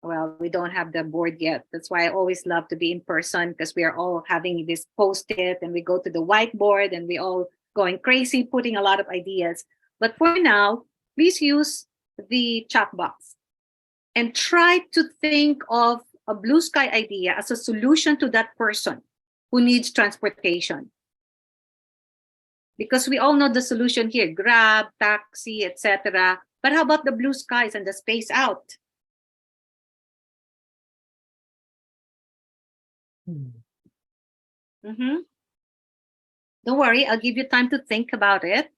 well, we don't have the board yet. That's why I always love to be in person, because we are all having this post-it and we go to the whiteboard and we all going crazy, putting a lot of ideas. But for now, please use the chat box and try to think of a blue sky idea as a solution to that person who needs transportation. Because we all know the solution here, Grab, taxi, etc. But how about the blue skies and the space out? Mm-hmm. Don't worry, I'll give you time to think about it.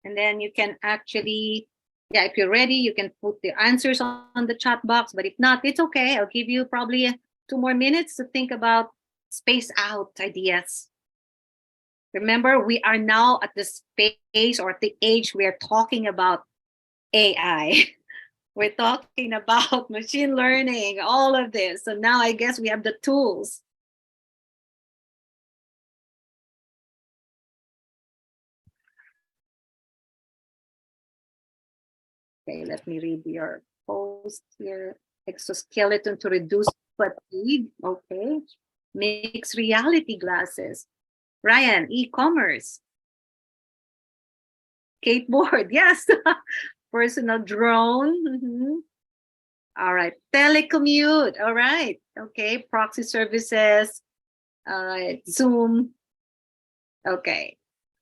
And then you can actually, yeah, if you're ready, you can put the answers on the chat box. But if not, it's okay. I'll give you probably 2 more minutes to think about space out ideas. Remember, we are now at the space or at the age we are talking about AI. We're talking about machine learning, all of this. So now I guess we have the tools. Okay, let me read your post here. Exoskeleton to reduce fatigue. Okay. Mixed reality glasses. Ryan, e-commerce. Skateboard, yes. Personal drone. Mhm. All right. Telecommute. All right. Okay. Proxy services. All right. Zoom. Okay.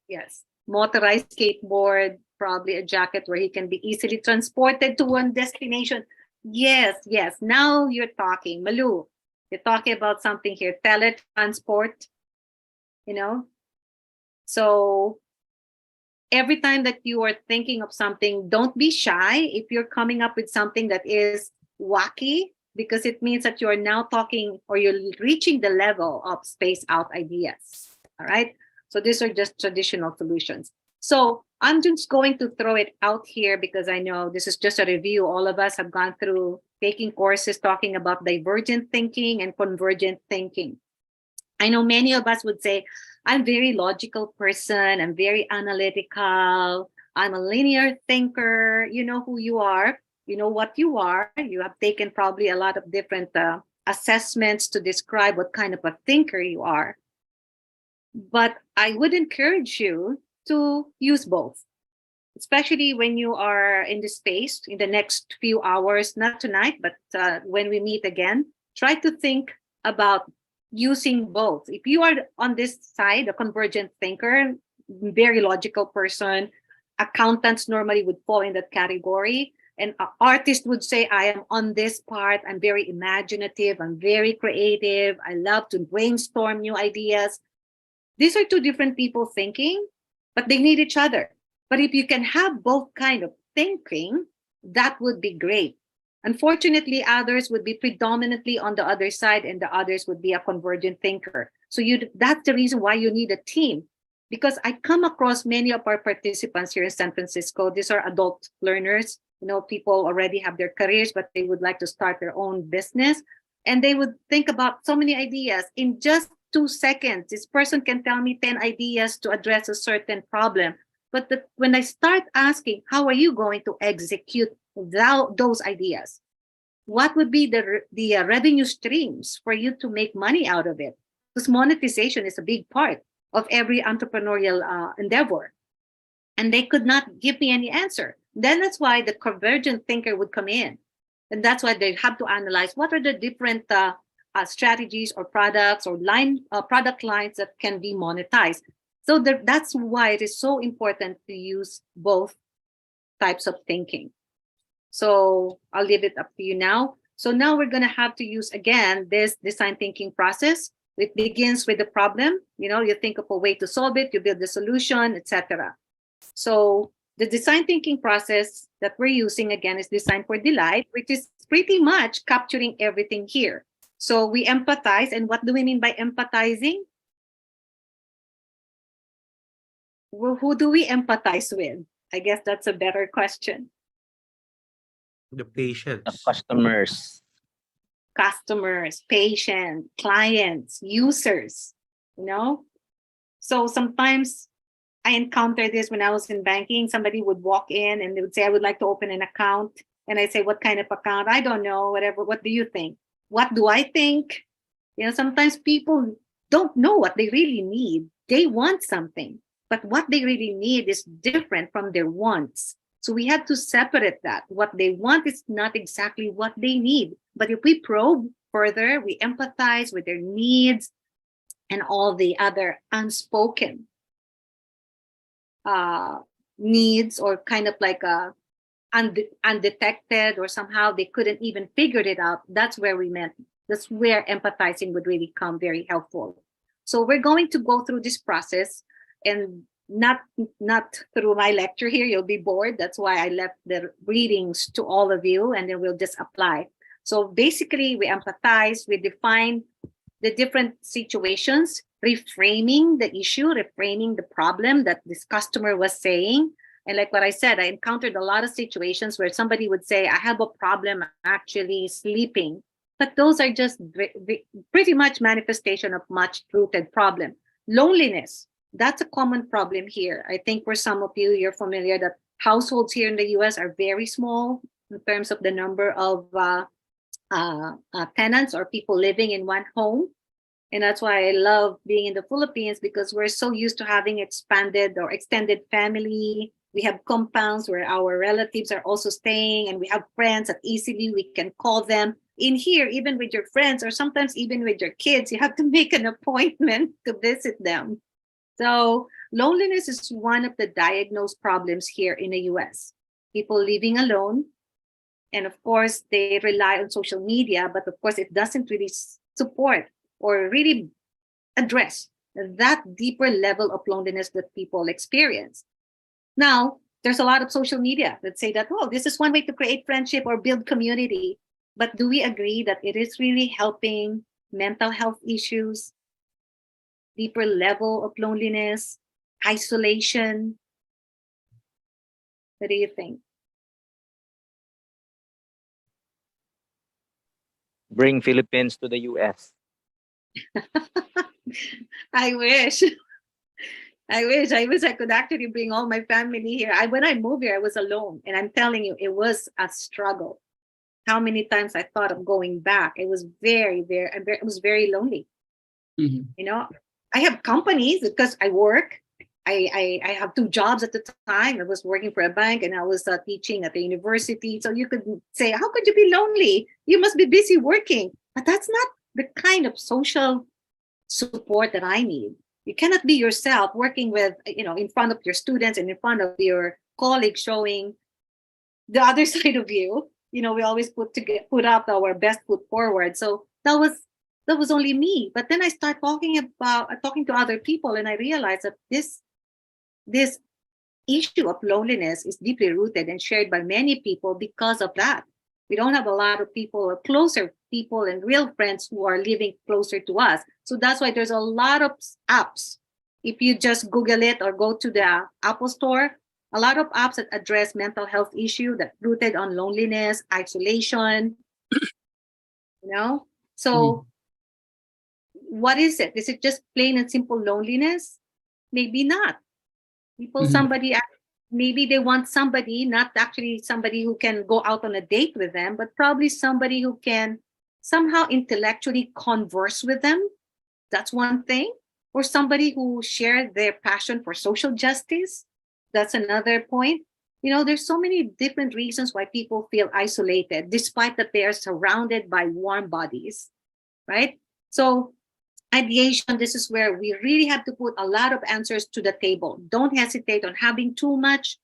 Yes. Motorized skateboard. Probably a jacket where he can be easily transported to one destination. Yes. Yes. Now you're talking. Malu, you're talking about something here. Teletransport. You know? So every time that you are thinking of something, don't be shy if you're coming up with something that is wacky, because it means that you're now talking or you're reaching the level of space out ideas. All right. So these are just traditional solutions. So I'm just going to throw it out here because I know this is just a review. All of us have gone through taking courses talking about divergent thinking and convergent thinking. I know many of us would say, I'm a very logical person. I'm very analytical. I'm a linear thinker. You know who you are. You know what you are. You have taken probably a lot of different assessments to describe what kind of a thinker you are. But I would encourage you to use both, especially when you are in the space in the next few hours, not tonight, but when we meet again. Try to think about using both. If you are on this side, a convergent thinker, very logical person, accountants normally would fall in that category. And an artist would say, I am on this part. I'm very imaginative. I'm very creative. I love to brainstorm new ideas. These are two different people thinking, but they need each other. But if you can have both kind of thinking, that would be great. Unfortunately, others would be predominantly on the other side, and the others would be a convergent thinker. So that's the reason why you need a team. Because I come across many of our participants here in San Francisco. These are adult learners. You know, people already have their careers, but they would like to start their own business. And they would think about so many ideas in just 2 seconds. This person can tell me 10 ideas to address a certain problem. But when I start asking, how are you going to execute those ideas? What would be the revenue streams for you to make money out of it? Because monetization is a big part of every entrepreneurial endeavor. And they could not give me any answer. Then that's why the convergent thinker would come in. And that's why they have to analyze what are the different strategies or products or product lines that can be monetized. So that's why it is so important to use both types of thinking. So I'll leave it up to you now. So now we're going to have to use again this design thinking process. It begins with the problem. You know, you think of a way to solve it, you build the solution, etc. So the design thinking process that we're using again is Design for Delight, which is pretty much capturing everything here. So we empathize. And what do we mean by empathizing? Well, who do we empathize with? I guess that's a better question. The The patience. customers. customers, patients, clients, users, you know? So sometimes I encountered this when I was in banking. Somebody would walk in and they would say, I would like to open an account. And I say, what kind of account? I don't know, whatever. What do you think? What do I think? You know, sometimes people don't know what they really need. They want something, but what they really need is different from their wants. So we had to separate that. What they want is not exactly what they need. But if we probe further, we empathize with their needs and all the other unspoken needs, or kind of like undetected, or somehow they couldn't even figure it out. That's where empathizing would really come very helpful. So we're going to go through this process, and not through my lecture here. You'll be bored. That's why I left the readings to all of you, and then we'll just apply. So basically, we empathize, we define the different situations, reframing the issue, reframing the problem that this customer was saying. And like what I said, I encountered a lot of situations where somebody would say, I have a problem actually sleeping. But those are just pretty much manifestation of much rooted problem. Loneliness, that's a common problem here. I think for some of you, you're familiar that households here in the US are very small in terms of the number of tenants or people living in one home. And that's why I love being in the Philippines, because we're so used to having expanded or extended family. We have compounds where our relatives are also staying, and we have friends that easily we can call them. In here, even with your friends, or sometimes even with your kids, you have to make an appointment to visit them. So loneliness is one of the diagnosed problems here in the US. People living alone. And of course, they rely on social media, but of course, it doesn't really support or really address that deeper level of loneliness that people experience. Now, there's a lot of social media that say that, oh, this is one way to create friendship or build community. But do we agree that it is really helping mental health issues, deeper level of loneliness, isolation? What do you think? Bring Philippines to the US. I wish. I wish I could actually bring all my family here. When I moved here, I was alone. And I'm telling you, it was a struggle. How many times I thought of going back. It was it was very lonely. Mhm. You know, I have companies because I work. I have 2 jobs at the time. I was working for a bank and I was teaching at the university. So you could say, how could you be lonely? You must be busy working. But that's not the kind of social support that I need. You cannot be yourself working with, in front of your students and in front of your colleagues, showing the other side of you. We always put up our best foot forward. So that was only me. But then I start talking to other people, and I realized that this issue of loneliness is deeply rooted and shared by many people because of that. We don't have a lot of people, closer people and real friends who are living closer to us. So that's why there's a lot of apps. If you just Google it or go to the Apple Store, a lot of apps that address mental health issue that rooted on loneliness, isolation, So what is it? Is it just plain and simple loneliness? Maybe not. Maybe they want somebody, not actually somebody who can go out on a date with them, but probably somebody who can somehow intellectually converse with them. That's one thing. Or somebody who shared their passion for social justice. That's another point. There's so many different reasons why people feel isolated, despite that they are surrounded by warm bodies, right? So ideation, this is where we really have to put a lot of answers to the table. Don't hesitate on having too much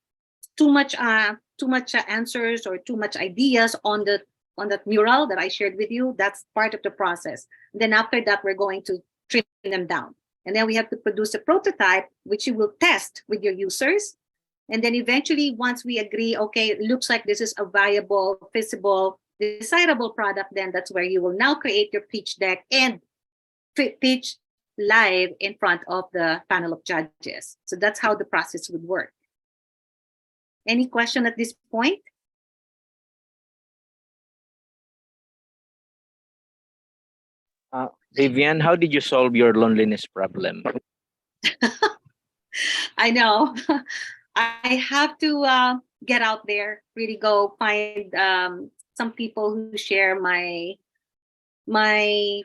answers or too much ideas on that mural that I shared with you. That's part of the process. And then after that, we're going to trim them down. And then we have to produce a prototype, which you will test with your users. And then eventually, once we agree, okay, it looks like this is a viable, feasible, desirable product, then that's where you will now create your pitch deck and pitch live in front of the panel of judges. So that's how the process would work. Any question at this point? Vivian, how did you solve your loneliness problem? I know. I have to get out there, really go find some people who share my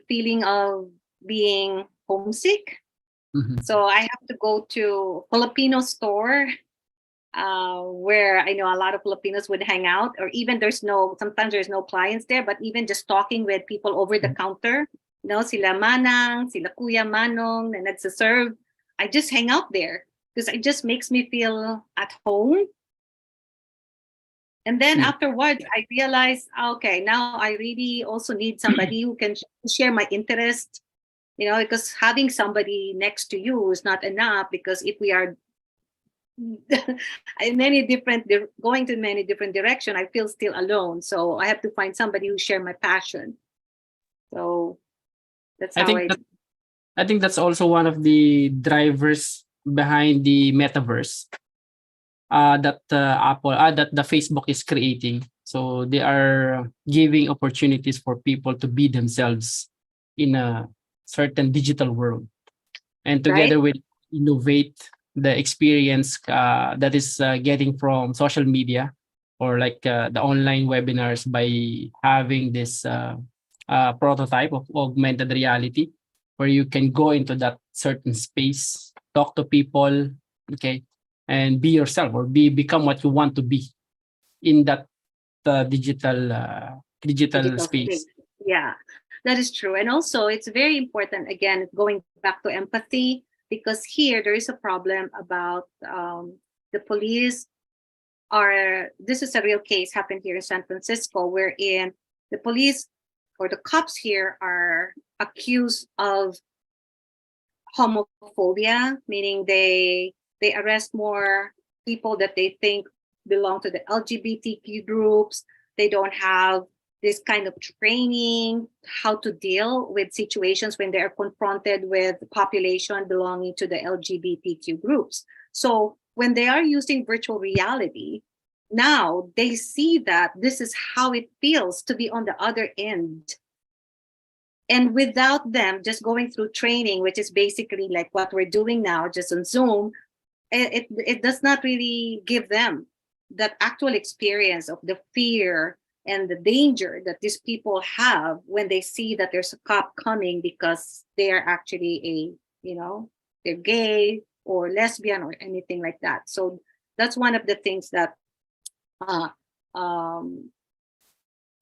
feeling of being homesick. Mhm. So I have to go to Filipino store where I know a lot of Filipinos would hang out, or even sometimes there's no clients there, but even just talking with people over the counter, sila Manang, sila Kuya Manong na nagsaserve, I just hang out there because it just makes me feel at home. And then Yeah. afterwards, I realized, okay, now I really also need somebody who can share my interest, because having somebody next to you is not enough, because if we are going to many different direction, I feel still alone. So I have to find somebody who share my passion. So that's I how think I think that's also one of the drivers behind the metaverse that that the Facebook is creating. So they are giving opportunities for people to be themselves in a certain digital world, and right. together with innovate the experience that is getting from social media or like the online webinars by having this prototype of augmented reality where you can go into that certain space, talk to people, okay, and be yourself or become what you want to be in that digital Digital space. space. Yeah, that is true. And also, it's very important, again, going back to empathy, because here there is a problem about the police this is a real case happened here in San Francisco, wherein the police or the cops here are accused of homophobia, meaning they arrest more people that they think belong to the LGBTQ groups. They don't have this kind of training how to deal with situations when they are confronted with population belonging to the LGBTQ groups. So when they are using virtual reality, now they see that this is how it feels to be on the other end. And without them just going through training, which is basically like what we're doing now, just on Zoom, it does not really give them that actual experience of the fear and the danger that these people have when they see that there's a cop coming because they are actually they're gay or lesbian or anything like that. So that's one of the things that uh, um,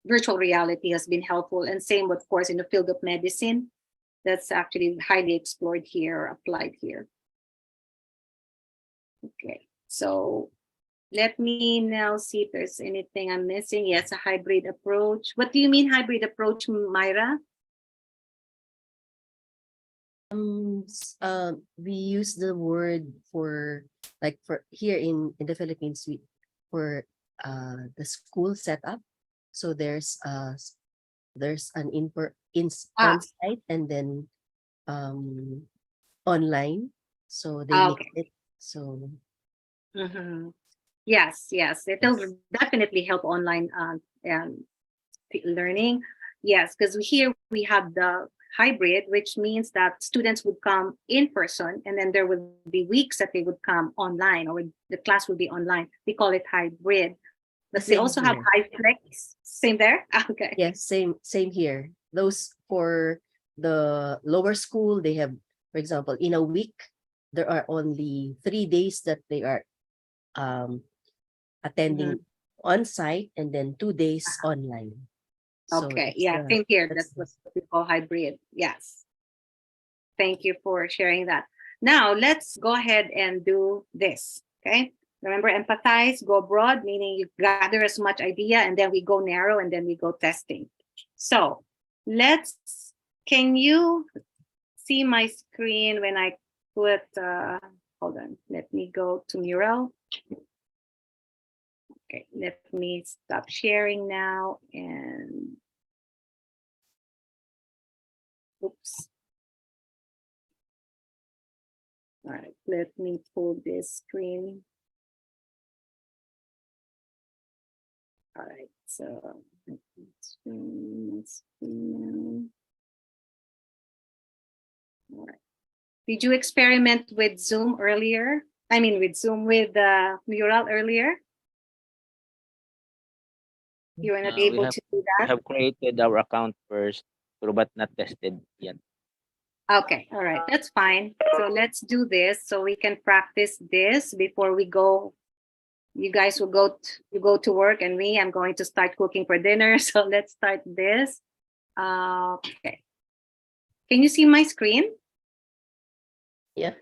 virtual reality has been helpful, and same of course in the field of medicine, that's actually highly explored here, applied here. Okay, so let me now see if there's anything I'm missing. Yes, a hybrid approach. What do you mean hybrid approach, Myra? We use the word for here in the Philippines for the school setup. So there's an on site and then online. So they mix Okay. it. So Mhm. Yes, it'll yes. definitely help online learning. Yes, because here we have the hybrid, which means that students would come in person and then there would be weeks that they would come online, or the class would be online. We call it hybrid. The But we same also have here. HyFlex. Same there? Okay. Yes, same here. Those for the lower school, they have, for example, in a week, there are only 3 days that they are attending Mhm. on site and then 2 days online. So Okay. Yeah, same here. That's what the we call hybrid. Yes. Thank you for sharing that. Now let's go ahead and do this. Okay. Remember, empathize, go broad, meaning you gather as much idea and then we go narrow and then we go testing. So can you see my screen when I put, hold on, let me go to Mural. Okay, let me stop sharing now and, oops. All right, let me pull this screen. All right, so Did you experiment with Zoom earlier? I mean, with Zoom, with Mural earlier? You were not We able have to do we that? have created our account first, but not tested yet. Okay, all right, that's fine. So let's do this so we can practice this before we go. You guys will go to work, and I'm going to start cooking for dinner. So let's start this. Okay. Can you see my screen? Yeah.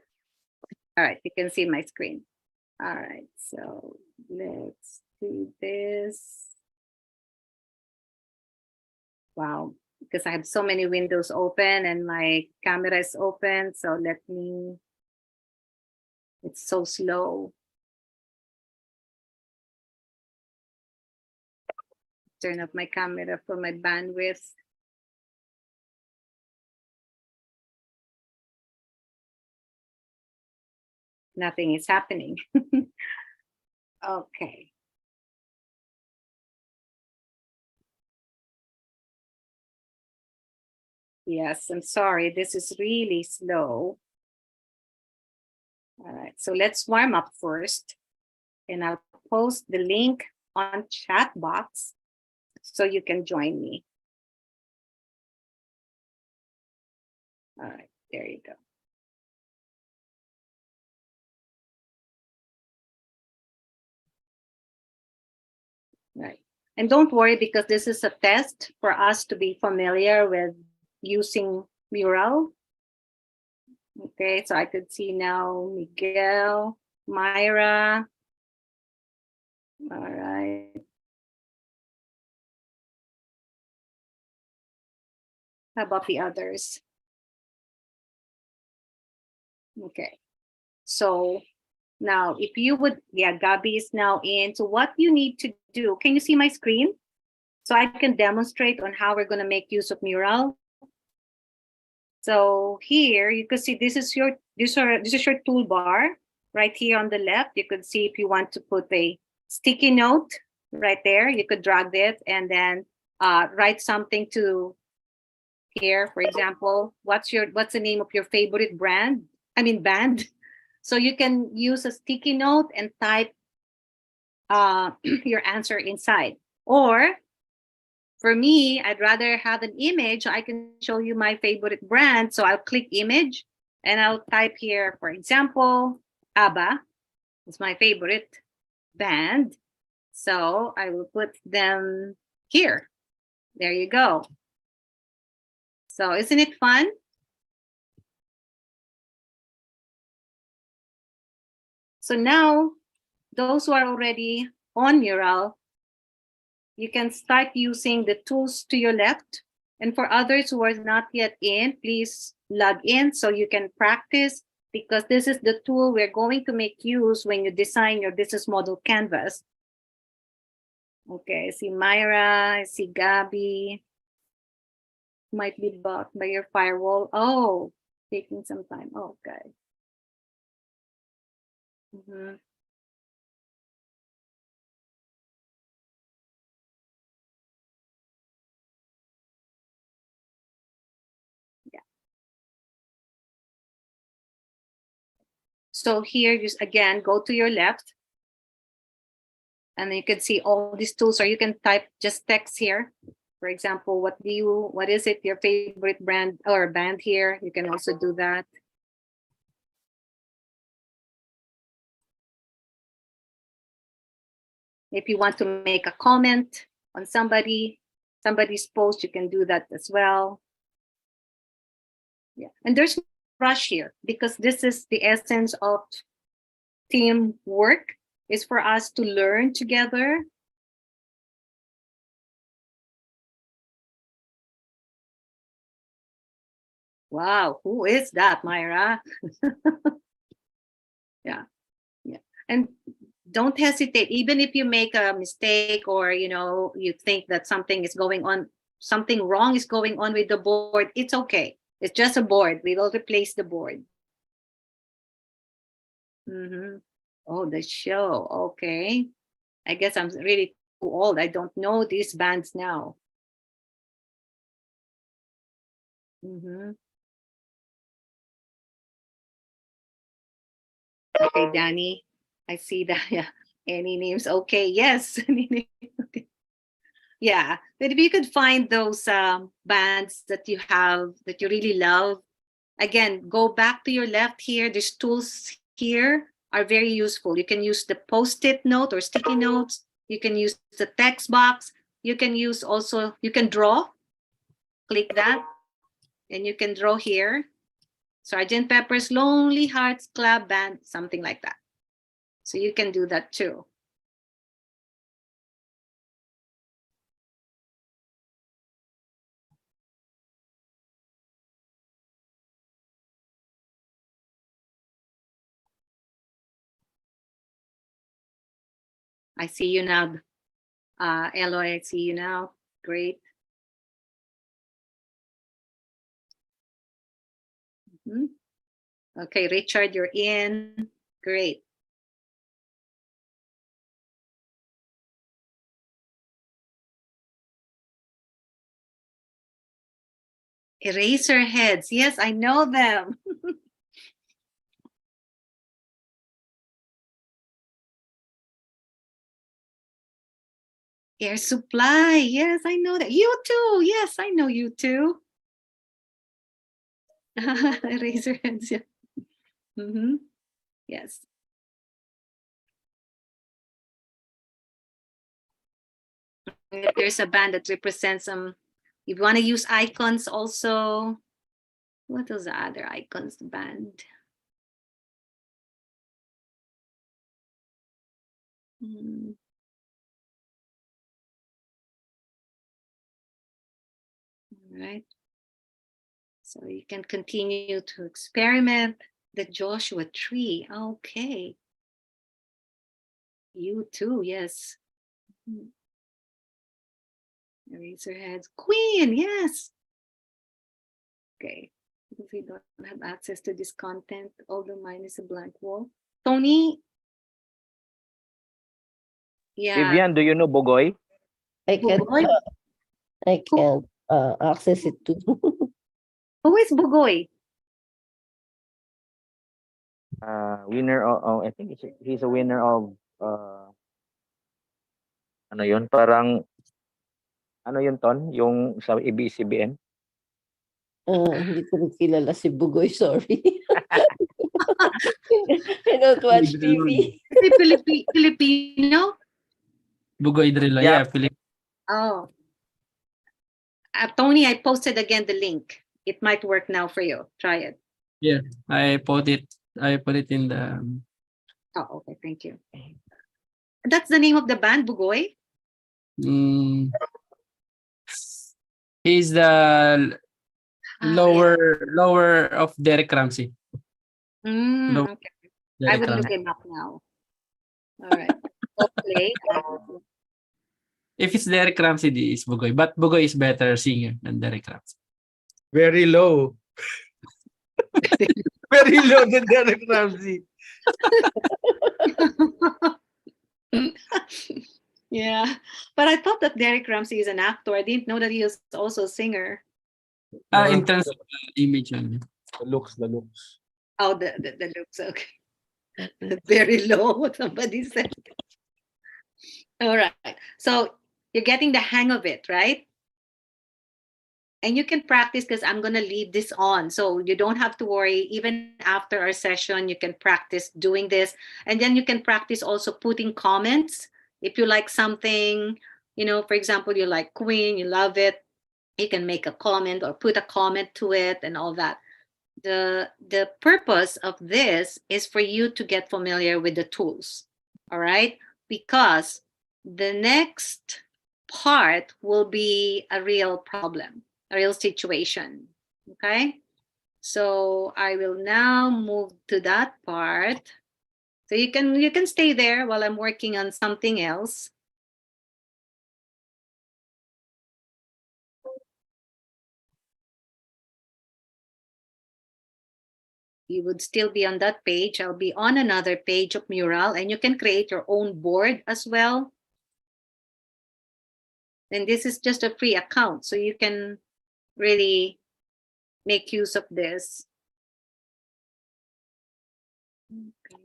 All right, you can see my screen. All right, so let's do this. Wow, because I have so many windows open and my camera is open. So it's so slow. Turn up my camera for my bandwidth. Nothing is happening. Okay. Yes, I'm sorry. This is really slow. All right, so let's warm up first. And I'll post the link on chat box so you can join me. All right, there you go. Right. And don't worry, because this is a test for us to be familiar with using Mural. Okay, so I could see now Miguel, Myra. All right. How about the others? Okay. So now if you would, yeah, Gabby is now in. So what you need to do, can you see my screen? So I can demonstrate on how we're going to make use of Mural. So here you can see this is your toolbar right here on the left. You could see if you want to put a sticky note right there, you could drag it and then write something to here. For example, what's the name of your favorite band? So you can use a sticky note and type your answer inside. Or for me, I'd rather have an image. I can show you my favorite brand. So I'll click image and I'll type here, for example, ABBA is my favorite band. So I will put them here. There you go. So isn't it fun? So now, those who are already on Mural, you can start using the tools to your left. And for others who are not yet in, please log in so you can practice, because this is the tool we're going to make use when you design your business model canvas. Okay, I see Myra, I see Gabby. Might be blocked by your firewall. Oh, taking some time. Okay. Mhm. Yeah. So here, just again, go to your left. And you can see all these tools, or you can type just text here. For example, what is it, your favorite brand or band here? You can also do that. If you want to make a comment on somebody's post, you can do that as well. Yeah, and there's no rush here, because this is the essence of teamwork, is for us to learn together. Wow, who is that, Myra? Yeah, yeah. And don't hesitate, even if you make a mistake, or you think that something wrong is going on with the board. It's okay. It's just a board. We will replace the board. Oh, the show. Okay. I guess I'm really too old. I don't know these bands now. Okay, Danny, I see that. Yeah. Any names? Okay, yes. Any name? Okay. Yeah, but if you could find those bands that you have that you really love, again, go back to your left here. These tools here are very useful. You can use the post-it note or sticky notes. You can use the text box. You can use also, you can draw. Click that and you can draw here. Sergeant Pepper's Lonely Hearts Club Band, something like that. So you can do that too. I see you now. Eloy, I see you now. Great. Mhm. Okay, Richard, you're in. Great. Eraser heads. Yes, I know them. Air supply. Yes, I know that. You too. Yes, I know you too. Eraser heads. Yeah. Yes. If there's a band that represents some, if you want to use icons also, what are the other icons, the band? Hmm. All right. So you can continue to experiment. The Joshua tree. Okay. You too, yes. Eraserheads. Queen, yes. Okay. If we don't have access to this content, although mine is a blank wall. Tony. Yeah. Vivian, do you know Bogoy? I can't, Bugoy? I can't access it too. Who is Bugoy? Winner of, I think he's a winner of, ano yun, parang, ano yun, Ton? Yung sa ABS-CBN? Hindi ko rin kilala si Bugoy, sorry. I don't watch TV. Is he Filipino? Bugoy Drillo. Yeah. Yeah, Philip. Oh. Tony, I posted again the link. It might work now for you. Try it. Yeah, I put it in the Oh, okay. Thank you. That's the name of the band, Bugoy? mm, he's the lower of Derek Ramsey. Low- Okay. I Derek will look Ramsey. him up now. All right. Okay. If it's Derek Ramsey, it's Bugoy. But Bugoy is better singer than Derek Ramsey. Very low. Very low than Derek Ramsey. Yeah. But I thought that Derek Ramsey is an actor. I didn't know that he was also a singer. In terms of image only. The looks. Oh, the looks. Okay. Very low, what somebody said. All right. So you're getting the hang of it, right? And you can practice because I'm going to leave this on. So you don't have to worry. Even after our session, you can practice doing this. And then you can practice also putting comments. If you like something, for example, you like Queen, you love it, you can make a comment or put a comment to it and all that. The purpose of this is for you to get familiar with the tools. All right? Because the next part will be a real problem, a real situation. Okay? So I will now move to that part. So you can stay there while I'm working on something else. You would still be on that page. I'll be on another page of Mural, and you can create your own board as well. And this is just a free account, so you can really make use of this. Okay.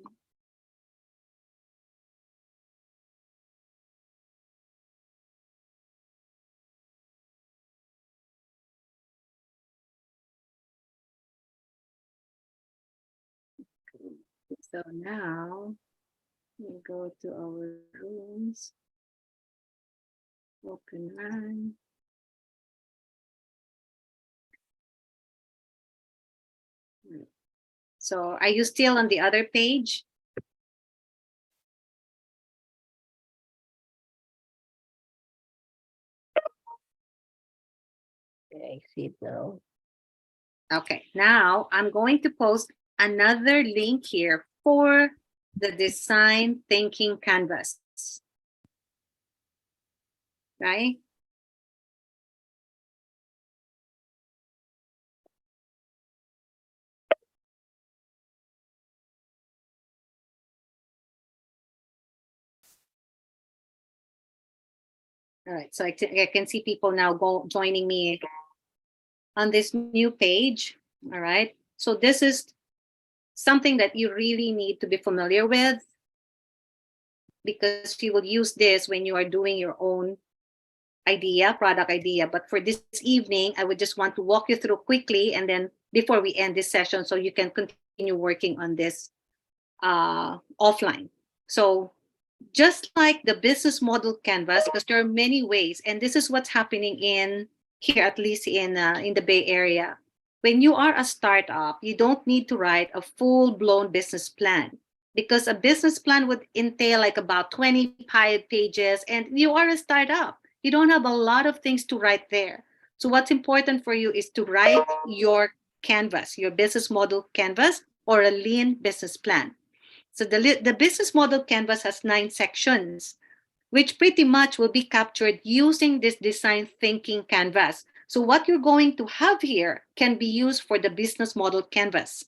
So now we go to our rooms. Open run. So are you still on the other page? I see it now. Okay, now I'm going to post another link here for the design thinking canvas. Right? All right, so I can see people now joining me on this new page. All right, so this is something that you really need to be familiar with, because you will use this when you are doing your own product idea. But for this evening, I would just want to walk you through quickly, and then before we end this session, so you can continue working on this offline. So just like the business model canvas, because there are many ways, and this is what's happening in here, at least in the Bay Area. When you are a startup, you don't need to write a full-blown business plan, because a business plan would entail like about 20 pages, and you are a startup. You don't have a lot of things to write there. So what's important for you is to write your canvas, your business model canvas, or a lean business plan. So the business model canvas has 9 sections, which pretty much will be captured using this design thinking canvas. So what you're going to have here can be used for the business model canvas.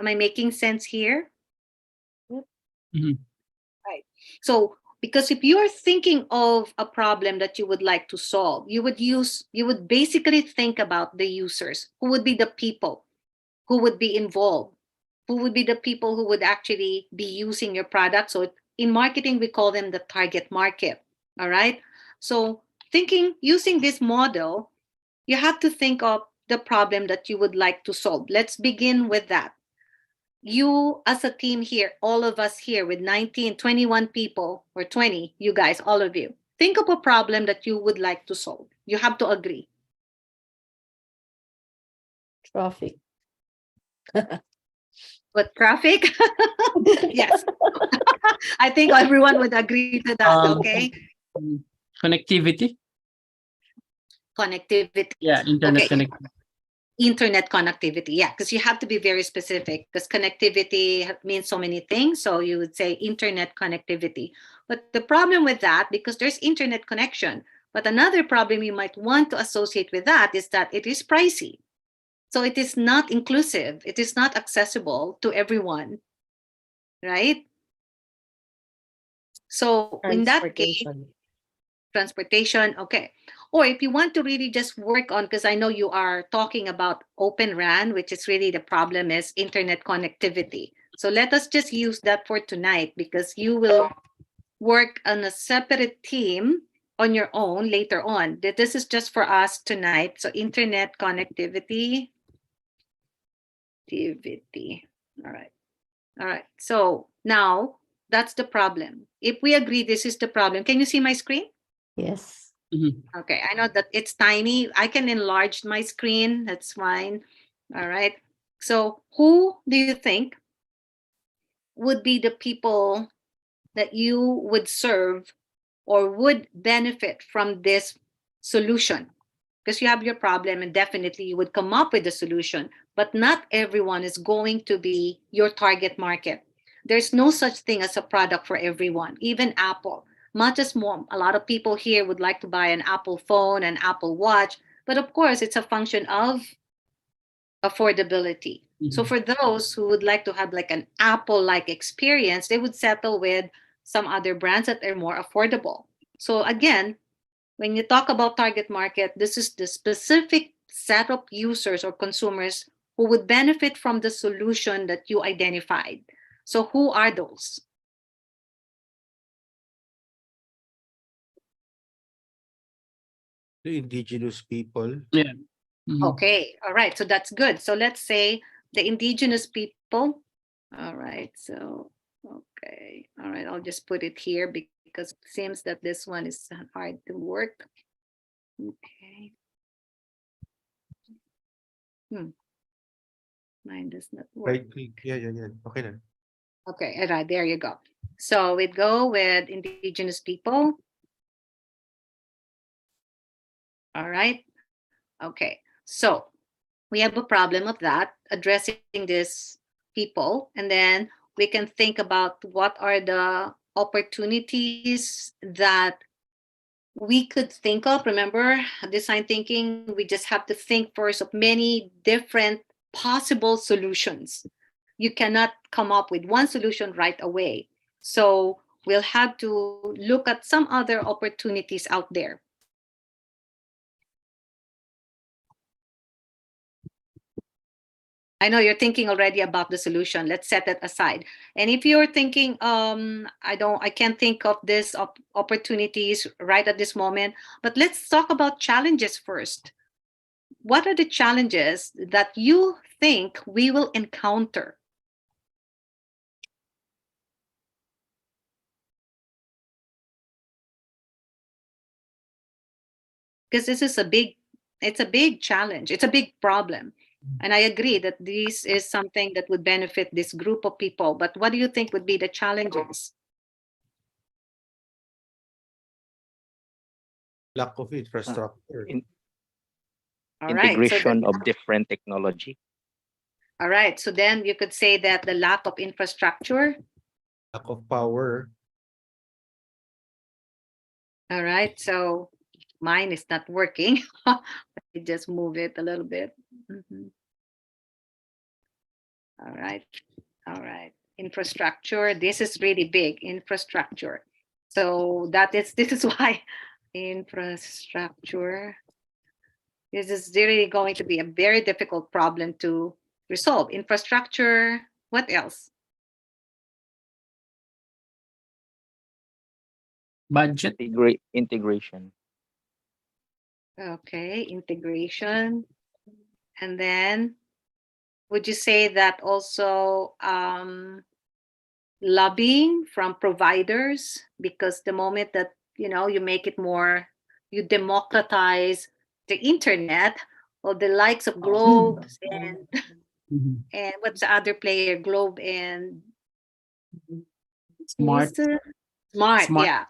Am I making sense here? Mhm. Right. So because if you are thinking of a problem that you would like to solve, you would basically think about the users. Who would be the people who would be involved? Who would be the people who would actually be using your product? So in marketing, we call them the target market. All right. So using this model, you have to think of the problem that you would like to solve. Let's begin with that. You as a team here, all of us here with 19, 21 people, or 20, you guys, all of you, think of a problem that you would like to solve. You have to agree. Traffic. With traffic? Yes. I think everyone would agree to that, okay? Connectivity. Connectivity. Yeah, internet Okay. connectivity. Internet connectivity, yeah, because you have to be very specific, because connectivity means so many things. So you would say internet connectivity. But the problem with that, because there's internet connection, but another problem you might want to associate with that is that it is pricey. So it is not inclusive. It is not accessible to everyone, right? So in that case, transportation, okay. Or if you want to really just work on, because I know you are talking about Open RAN, which is really the problem is internet connectivity. So let us just use that for tonight, because you will work on a separate team on your own later on. This is just for us tonight. So internet connectivity. All right. All right. So now that's the problem. If we agree this is the problem, can you see my screen? Yes. Mhm. Okay, I know that it's tiny. I can enlarge my screen. That's fine. All right. So who do you think would be the people that you would serve or would benefit from this solution? Because you have your problem and definitely you would come up with a solution, but not everyone is going to be your target market. There's no such thing as a product for everyone, even Apple. Much as more, a lot of people here would like to buy an Apple phone, an Apple Watch, but of course it's a function of affordability. So Mhm. for those who would like to have like an Apple-like experience, they would settle with some other brands that are more affordable. So again, when you talk about target market, this is the specific set of users or consumers who would benefit from the solution that you identified. So who are those? The indigenous people. Mhm. Okay, all right, so that's good. So let's say the indigenous people, All right, so, okay, all right, I'll just put it here because it seems that this one is hard to work. Okay. Mine does not work. Right click. Yeah. Okay na. Okay, all right, there you go. So we'd go with indigenous people. All right, okay, so we have a problem of that, addressing this people, and then we can think about what are the opportunities that we could think of. Remember, design thinking, we just have to think first of many different possible solutions. You cannot come up with one solution right away. So we'll have to look at some other opportunities out there. I know you're thinking already about the solution. Let's set it aside. And if you're thinking, I can't think of this opportunities right at this moment, but let's talk about challenges first. What are the challenges that you think we will encounter? Because this is it's a big challenge. It's a big problem. And I agree that this is something that would benefit this group of people. But what do you think would be the challenges? Lack of infrastructure. All right. So Integration of different technology. all right. So then you could say that the lack of infrastructure. Lack of power. All right. So mine is not working. Let me just move it a little bit. Mhm. All right. All right. Infrastructure. This is really big. Infrastructure. So this is why infrastructure. This is really going to be a very difficult problem to resolve. Infrastructure. What else? Budget. Integration. Okay, integration. And then would you say that also lobbying from providers? Because the moment that you make it more, you democratize the internet, or the likes of Globe and Mhm. and what's the other player? Globe and Smart. who's the- Smart, Smart. yeah.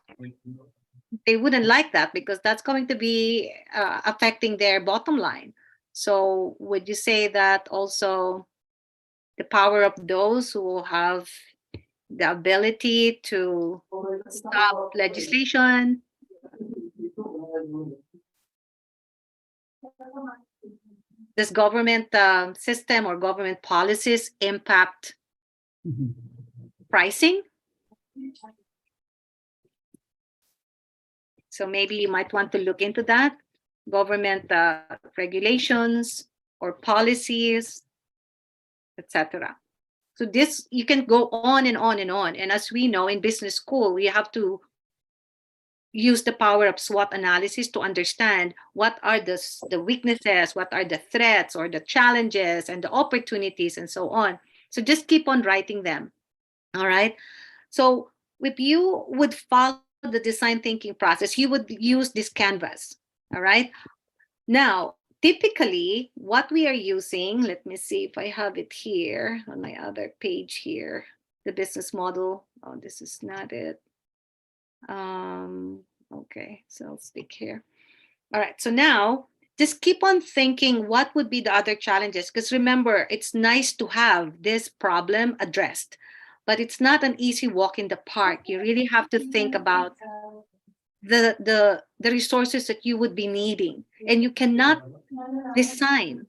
They wouldn't like that because that's going to be affecting their bottom line. So would you say that also the power of those who have the ability to stop legislation? Does government system or government policies impact Mhm. pricing? So maybe you might want to look into that. Government regulations or policies, etc. So this, you can go on and on and on. And as we know in business school, we have to use the power of SWOT analysis to understand what are the weaknesses, what are the threats or the challenges and the opportunities and so on. So just keep on writing them. All right. So if you would follow the design thinking process, you would use this canvas. All right. Now, typically what we are using, let me see if I have it here on my other page here, the business model. Oh, this is not it. Okay, so I'll stick here. All right, so now just keep on thinking what would be the other challenges, because remember, it's nice to have this problem addressed, but it's not an easy walk in the park. You really have to think about the resources that you would be needing, and you cannot design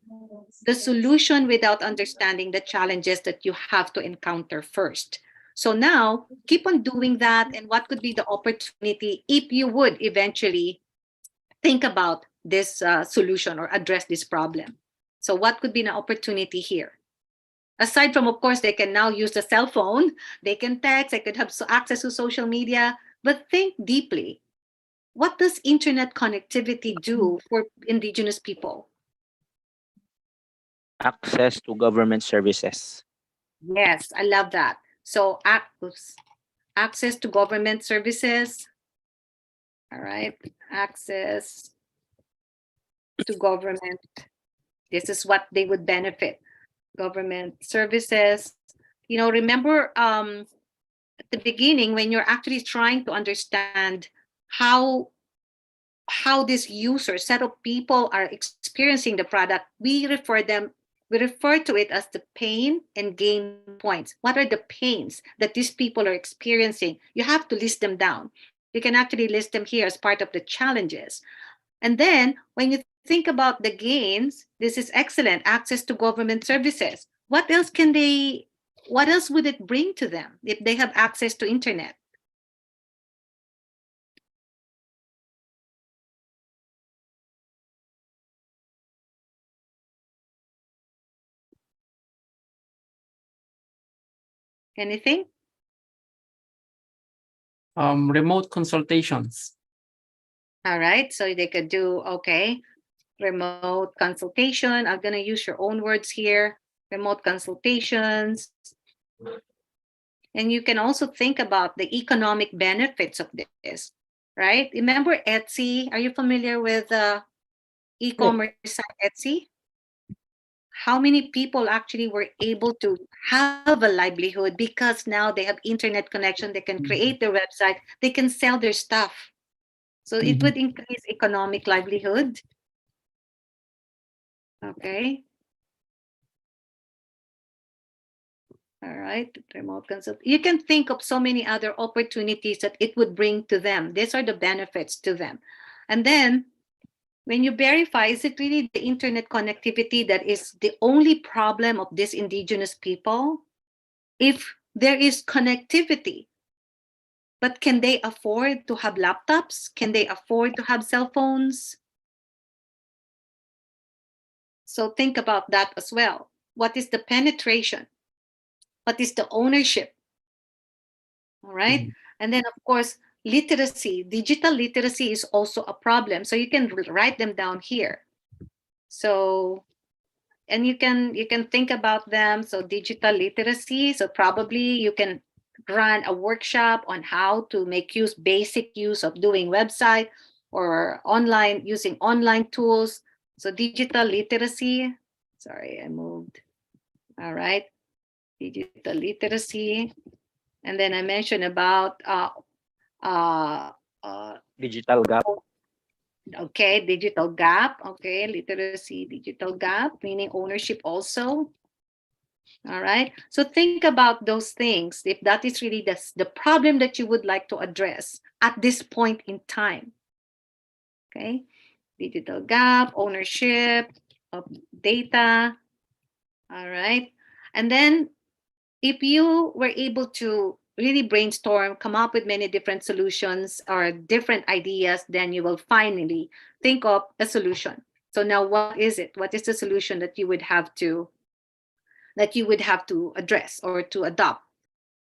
the solution without understanding the challenges that you have to encounter first. So now keep on doing that, and what could be the opportunity if you would eventually think about this solution or address this problem. So what could be an opportunity here? Aside from, of course, they can now use the cell phone, they can text, they could have access to social media, but think deeply. What does internet connectivity do for indigenous people? Access to government services. Yes, I love that. So access to government services. All right, access to government. This is what they would benefit. Government services. You know, remember at the beginning when you're actually trying to understand how this user set of people are experiencing the product, we refer to it as the pain and gain points. What are the pains that these people are experiencing? You have to list them down. You can actually list them here as part of the challenges. And then when you think about the gains, this is excellent access to government services. What else would it bring to them if they have access to internet? Anything? Remote consultations. All right, so they could do, okay, remote consultation. I'm going to use your own words here, remote consultations. And you can also think about the economic benefits of this, right? Remember Etsy? Are you familiar with e-commerce site Etsy? How many people actually were able to have a livelihood because now they have internet connection, they can create their website, they can sell their stuff. So it would increase economic livelihood. Okay. All right, remote consult. You can think of so many other opportunities that it would bring to them. These are the benefits to them. And then when you verify, is it really the internet connectivity that is the only problem of these indigenous people? If there is connectivity, but can they afford to have laptops? Can they afford to have cell phones? So think about that as well. What is the penetration? What is the ownership? All right. And then, of course, literacy, digital literacy is also a problem. So you can write them down here. So, and you can think about them. So digital literacy. So probably you can run a workshop on how to make basic use of doing website or using online tools. So digital literacy. Sorry, I moved. All right. Digital literacy. And then I mentioned about Digital gap. okay, digital gap. Okay, literacy, digital gap, meaning ownership also. All right. So think about those things if that is really the problem that you would like to address at this point in time. Okay, digital gap, ownership of data. All right. And then if you were able to really brainstorm, come up with many different solutions or different ideas, then you will finally think of a solution. So now what is it? What is the solution that you would have to address or to adopt?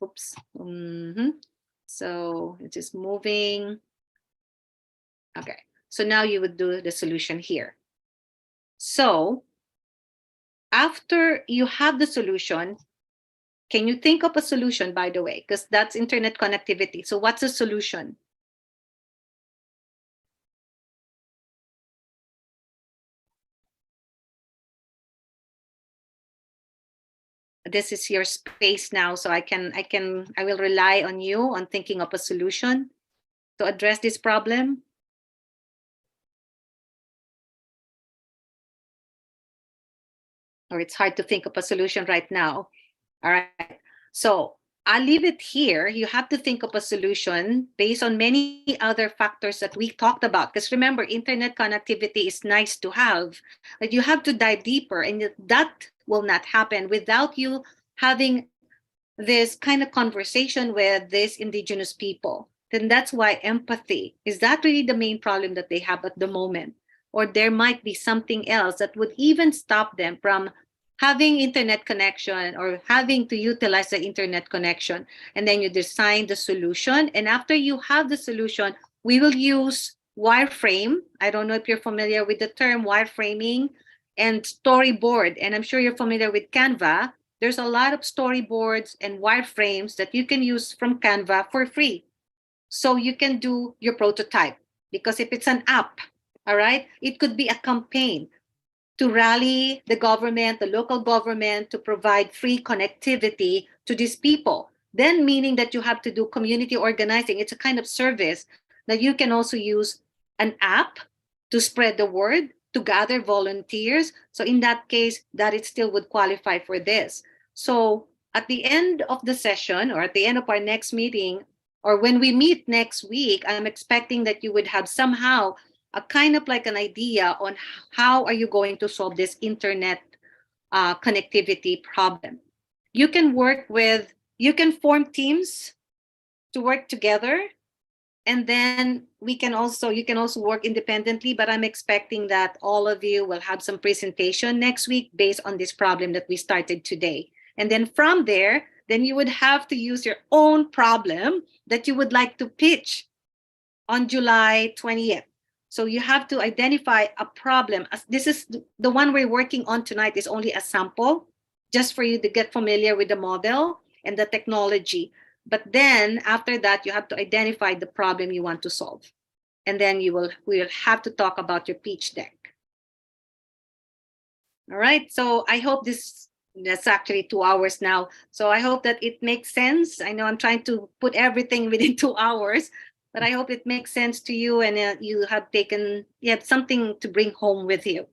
Oops. So it is moving. Okay. So now you would do the solution here. So after you have the solution, can you think of a solution, by the way? Because that's internet connectivity. So what's a solution? This is your space now. So I will rely on you on thinking of a solution to address this problem. Or it's hard to think of a solution right now. All right. So I'll leave it here. You have to think of a solution based on many other factors that we talked about. Because remember, internet connectivity is nice to have, but you have to dive deeper. And that will not happen without you having this kind of conversation with these indigenous people. Then that's why empathy, is that really the main problem that they have at the moment? Or there might be something else that would even stop them from having internet connection or having to utilize the internet connection. And then you design the solution. And after you have the solution, we will use wireframe. I don't know if you're familiar with the term wireframing and storyboard. And I'm sure you're familiar with Canva. there's a lot of storyboards and wireframes that you can use from Canva for free. So you can do your prototype, because if it's an app, all right, it could be a campaign to rally the government, the local government, to provide free connectivity to these people. Then meaning that you have to do community organizing. It's a kind of service that you can also use an app to spread the word, to gather volunteers. So in that case, that it still would qualify for this. So at the end of the session, or at the end of our next meeting, or when we meet next week, I'm expecting that you would have somehow a kind of like an idea on how are you going to solve this internet connectivity problem. You can form teams to work together, and then you can also work independently, but I'm expecting that all of you will have some presentation next week based on this problem that we started today. And then from there, then you would have to use your own problem that you would like to pitch on July 20th. So you have to identify a problem. This is the one we're working on tonight, is only a sample, just for you to get familiar with the model and the technology. But then after that, you have to identify the problem you want to solve. And then we will have to talk about your pitch deck. All right, so I hope that's actually 2 hours now. So I hope that it makes sense. I know I'm trying to put everything within 2 hours, but I hope it makes sense to you, and you have something to bring home with you.